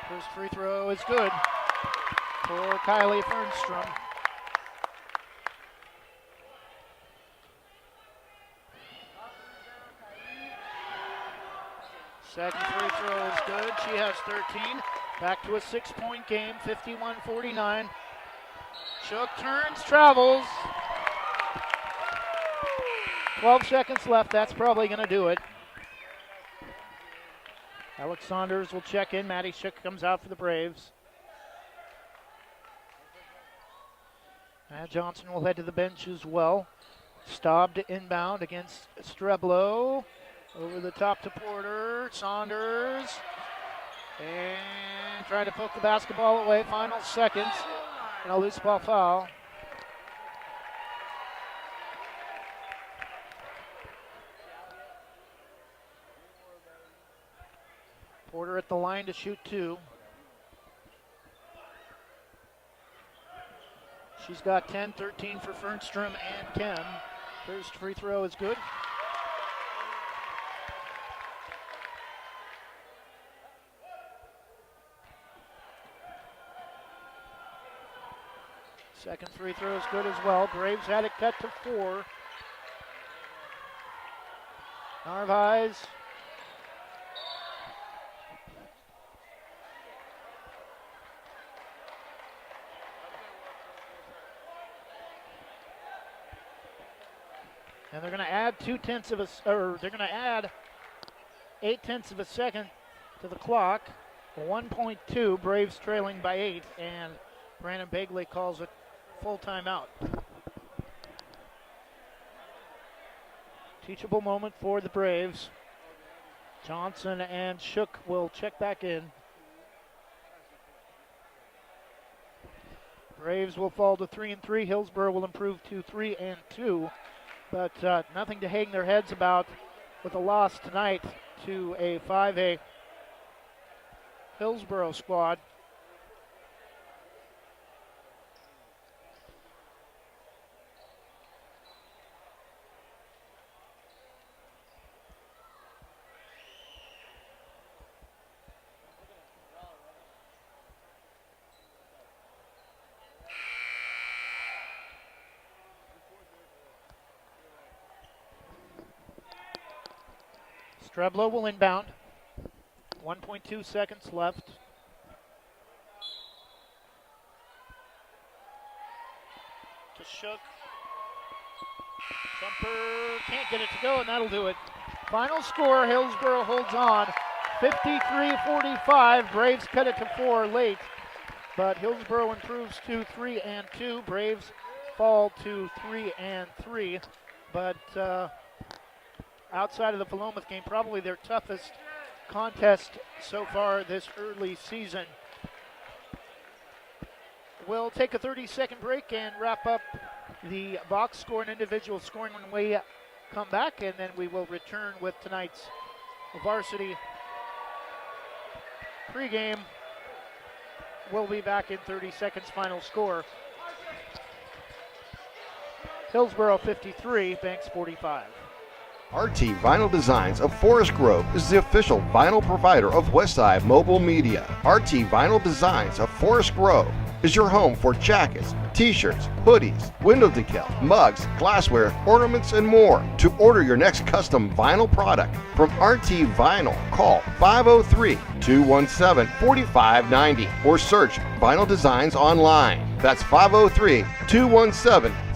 First free throw is good for Kylie Fernstrom. Second free throw is good. She has 13. Back to a 6-point game, 51-49. Shook turns, travels. 12 seconds left. That's probably going to do it. Alex Saunders will check in. Maddie Shook comes out for the Braves. Johnson will head to the bench as well. Staub to inbound against Streblo. Over the top to Porter. Saunders. And trying to poke the basketball away. Final seconds. And a loose ball foul. Porter at the line to shoot two. She's got 10, 13 for Fernstrom and Kem. First free throw is good. Second free throw is good as well. Braves had it cut to 4. Narvaez. And they're going to add 0.8 of a second to the clock. 1.2, Braves trailing by 8, and Brandon Bagley calls it full timeout. Teachable moment for the Braves. Johnson and Shook will check back in. Braves will fall to 3-3. Hillsboro will improve to 3-2. But nothing to hang their heads about with a loss tonight to a 5A Hillsboro squad. Streblo will inbound. 1.2 seconds left. To Shook. Jumper can't get it to go, and that'll do it. Final score, Hillsboro holds on. 53-45. Braves cut it to 4 late, but Hillsboro improves to 3-2. Braves fall to 3-3, but outside of the Philomath game, probably their toughest contest so far this early season. We'll take a 30-second break and wrap up the box score and individual scoring when we come back, and then we will return with tonight's varsity pregame. We'll be back in 30 seconds. Final score: Hillsboro 53, Banks 45. RT Vinyl Designs of Forest Grove is the official vinyl provider of Westside Mobile Media. RT Vinyl Designs of Forest Grove is your home for jackets, t-shirts, hoodies, window decal, mugs, glassware, ornaments, and more. To order your next custom vinyl product from RT Vinyl, call 503-217-4590 or search Vinyl Designs online. That's 503-217-4590.